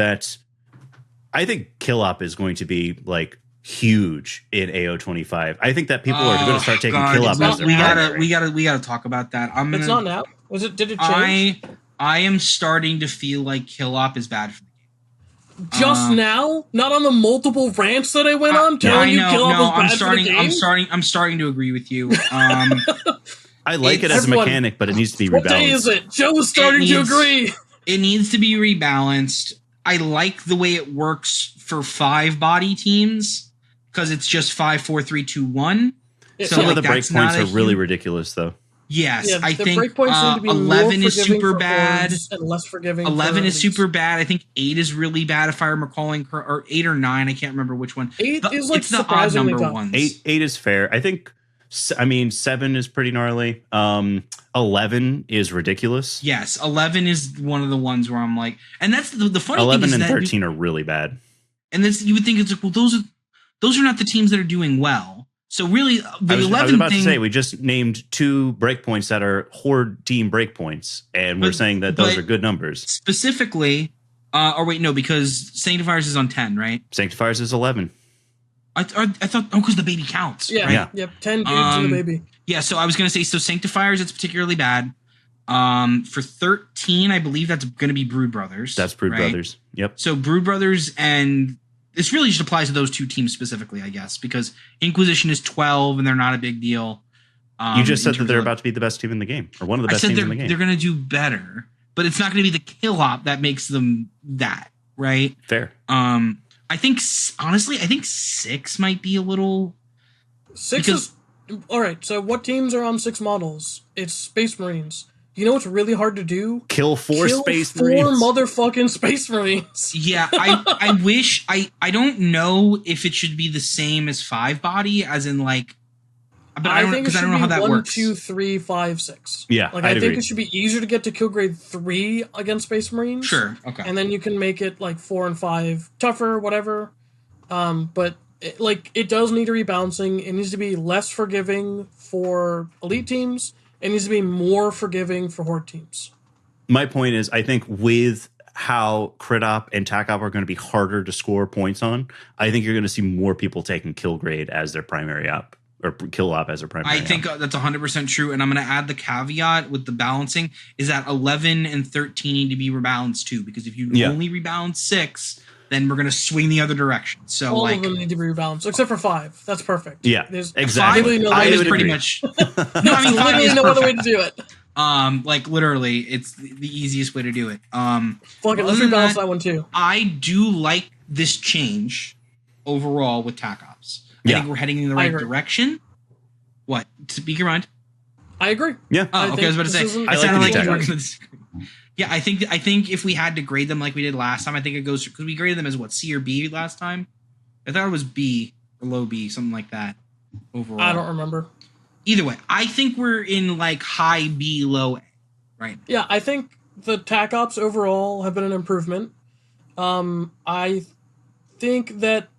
Kill Op is going to be like huge in AO25. I think that people are going to start taking Kill Op as their primary. We gotta talk about that. It's not now. Did it change? I am starting to feel like Kill Op is bad for the game. Just now, not on the multiple rants that I went on telling you Kill Op was bad for the game. I'm starting to agree with you. I like it as a mechanic, but it needs to be rebalanced. What day is it? Joe is starting to agree. It needs to be rebalanced. I like the way it works for 5 body teams because it's just 5, 4, 3, 2, 1. Some of the breakpoints are really ridiculous, though. Yes, yeah, I think breakpoints need to be 11 is super for bad. And less forgiving. 11 is super bad. I think 8 is really bad if I'm recalling, or 8 or 9. I can't remember which one. 8 is like it's the odd surprisingly number tough. ones. 8 is fair. I think. I mean, 7 is pretty gnarly. 11 is ridiculous. Yes, 11 is one of the ones where I'm like, and that's the funny 11 thing is and that 13 are really bad. And this you would think it's like, well, those are not the teams that are doing well. So really, the 11 I was about thing, to say we just named 2 breakpoints that are horde team breakpoints, and we're saying that those are good numbers. Specifically, because Sanctifiers is on 10, right? Sanctifiers is 11. I thought because the baby counts. Yeah, right? Yep. 10 dudes and the baby. Yeah, so I was gonna say Sanctifiers, it's particularly bad. For 13, I believe that's gonna be Brood Brothers. That's Brood Brothers. Yep. So Brood Brothers, and this really just applies to those 2 teams specifically, I guess, because Inquisition is 12 and they're not a big deal. You just said that they're about to be the best team in the game, or one of the best teams in the game. They're gonna do better, but it's not gonna be the Kill Op that makes them that, right? Fair. I think honestly, 6 might be a little 6 because- All right, so what teams are on 6 models? It's Space Marines. You know what's really hard to do? Kill four Space four Marines. motherfucking Space Marines. Yeah, I wish I don't know if it should be the same as 5 body, as in like, but I don't know how that 1, works. 2, 3, 5, 6. Yeah, like I'd I think agree. it should be easier to get to kill grade 3 against Space Marines. Sure, okay. And then you can make it like 4 and 5 tougher, whatever. But it does need a rebalancing. It needs to be less forgiving for elite teams. It needs to be more forgiving for horde teams. My point is, I think with how crit op and tac op are going to be harder to score points on, I think you're going to see more people taking kill grade as their primary op, or kill op as their primary I think that's 100% true, and I'm going to add the caveat with the balancing is that 11 and 13 need to be rebalanced too, because if you only rebalance 6, then we're going to swing the other direction. So all of them need to be rebalanced, except for 5. That's perfect. Yeah, There's exactly. No I would pretty agree. much. No, I mean, 5 literally is no other way perfect. to do it. Like literally, it's the easiest way to do it. Fuck it, let's other than rebalance that one too. I do like this change overall with Tac Ops. I think we're heading in the right direction. What? Speak your mind. I agree. Yeah. Oh, okay. I was about to say. I sounded like the you Tac were Ops. gonna disagree. Yeah, I think if we had to grade them like we did last time, I think it goes because we graded them as what, C or B last time. I thought it was B or low B, something like that. Overall, I don't remember. Either way, I think we're in like high B, low A, right? Yeah, I think the Tac Ops overall have been an improvement. I think that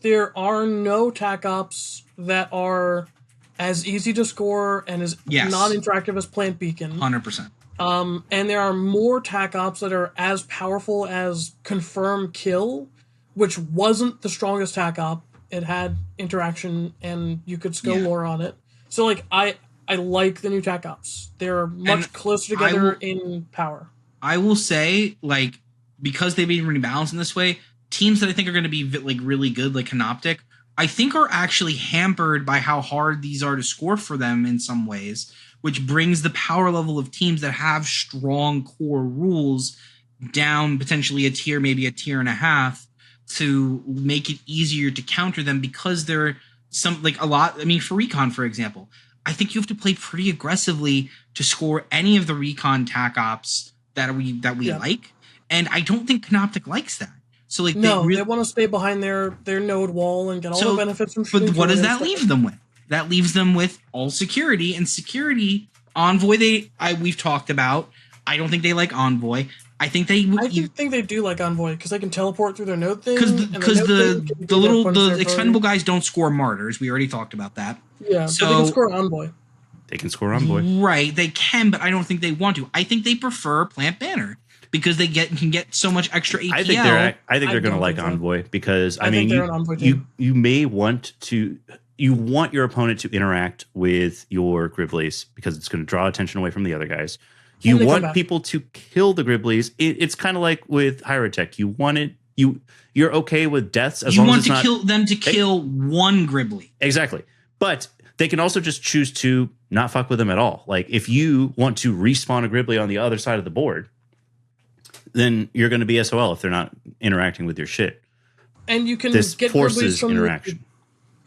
there are no Tac Ops that are as easy to score and as non-interactive as Plant Beacon. 100%. And there are more Tac Ops that are as powerful as Confirm Kill, which wasn't the strongest Tac Op. It had interaction and you could skill lore on it. So like I like the new Tac Ops. They're much closer together in power. I will say, like, because they've been rebalanced in this way, teams that I think are going to be like really good, like Canoptic, I think are actually hampered by how hard these are to score for them in some ways, which brings the power level of teams that have strong core rules down potentially a tier, maybe a tier and a half, to make it easier to counter them because they're a lot. I mean, for Recon, for example, I think you have to play pretty aggressively to score any of the Recon Tac Ops that we like, and I don't think Canoptic likes that. So like, they want to stay behind their node wall and get all the benefits from shooting. But what does that leave them with? That leaves them with all security, and security Envoy. We've talked about. I don't think they like Envoy. I think they do like Envoy because they can teleport through their node thing. Because the expendable guys don't score martyrs. We already talked about that. Yeah, so they can score Envoy. They can score Envoy. Right, they can, but I don't think they want to. I think they prefer Plant Banner because they can get so much extra APL. I think they're going to like Envoy because I mean you may want your opponent to interact with your Gribblies because it's going to draw attention away from the other guys. You want people to kill the Gribblies. It's kind of like with Hyrotech. You want it. You're okay with deaths as long as it's not. You want them to kill one Gribbly. Exactly, but they can also just choose to not fuck with them at all. Like if you want to respawn a Gribbly on the other side of the board, then you're going to be SOL if they're not interacting with your shit. And you can get forces from interaction.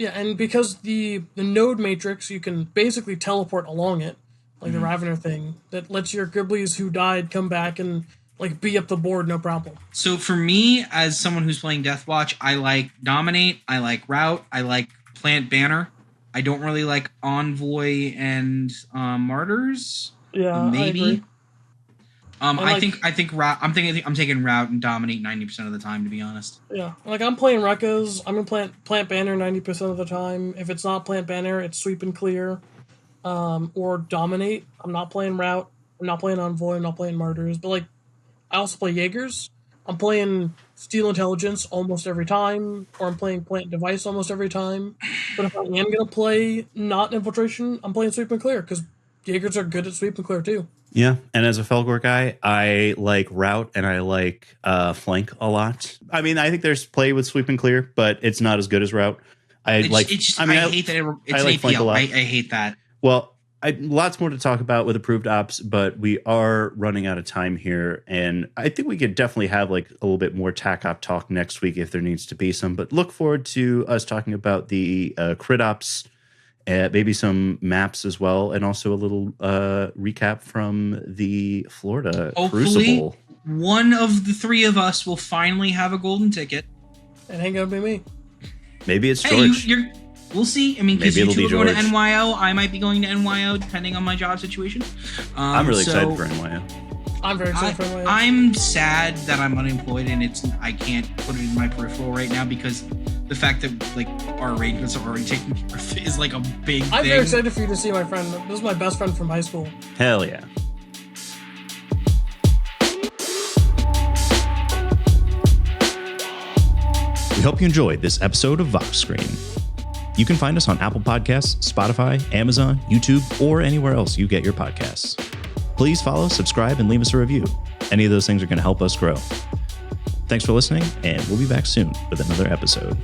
And because the node matrix, you can basically teleport along it, like the Ravener thing, that lets your Gribblies who died come back and like be up the board, no problem. So for me, as someone who's playing Deathwatch, I like Dominate, I like Rout, I like Plant Banner. I don't really like Envoy and Martyrs. Yeah, maybe. I think Rout. I'm taking Rout and Dominate 90% of the time, to be honest. Yeah, like I'm playing Rekkas. I'm gonna Plant Banner 90% of the time. If it's not Plant Banner, it's Sweep and Clear, or Dominate. I'm not playing Rout. I'm not playing Envoy. I'm not playing Martyrs. But like, I also play Jaegers. I'm playing Steel Intelligence almost every time, or I'm playing Plant Device almost every time. But if I am gonna play not Infiltration, I'm playing Sweep and Clear because Jaegers are good at Sweep and Clear too. Yeah, and as a Felgor guy, I like Rout and I like Flank a lot. I mean, I think there's play with Sweep and Clear, but it's not as good as Rout. I hate that it's an APL. I hate that. Well, lots more to talk about with approved ops, but we are running out of time here, and I think we could definitely have like a little bit more Tac Op talk next week if there needs to be some. But look forward to us talking about the crit ops maybe some maps as well, and also a little recap from the Florida Hopefully, Crucible. one of the three of us will finally have a golden ticket. It ain't gonna be me. Maybe it's Hey, George. we'll see. I mean, because Maybe you it'll two be are going to George. NYO. I might be going to NYO, depending on my job situation. I'm really excited for NYO. I'm very excited for my. I'm sad that I'm unemployed and I can't put it in my peripheral right now because the fact that like our arrangements are already taken care of is like a big I'm thing. very excited for you to see my friend. This is my best friend from high school. Hell yeah. We hope you enjoyed this episode of Vox Screen. You can find us on Apple Podcasts, Spotify, Amazon, YouTube, or anywhere else you get your podcasts. Please follow, subscribe, and leave us a review. Any of those things are going to help us grow. Thanks for listening, and we'll be back soon with another episode.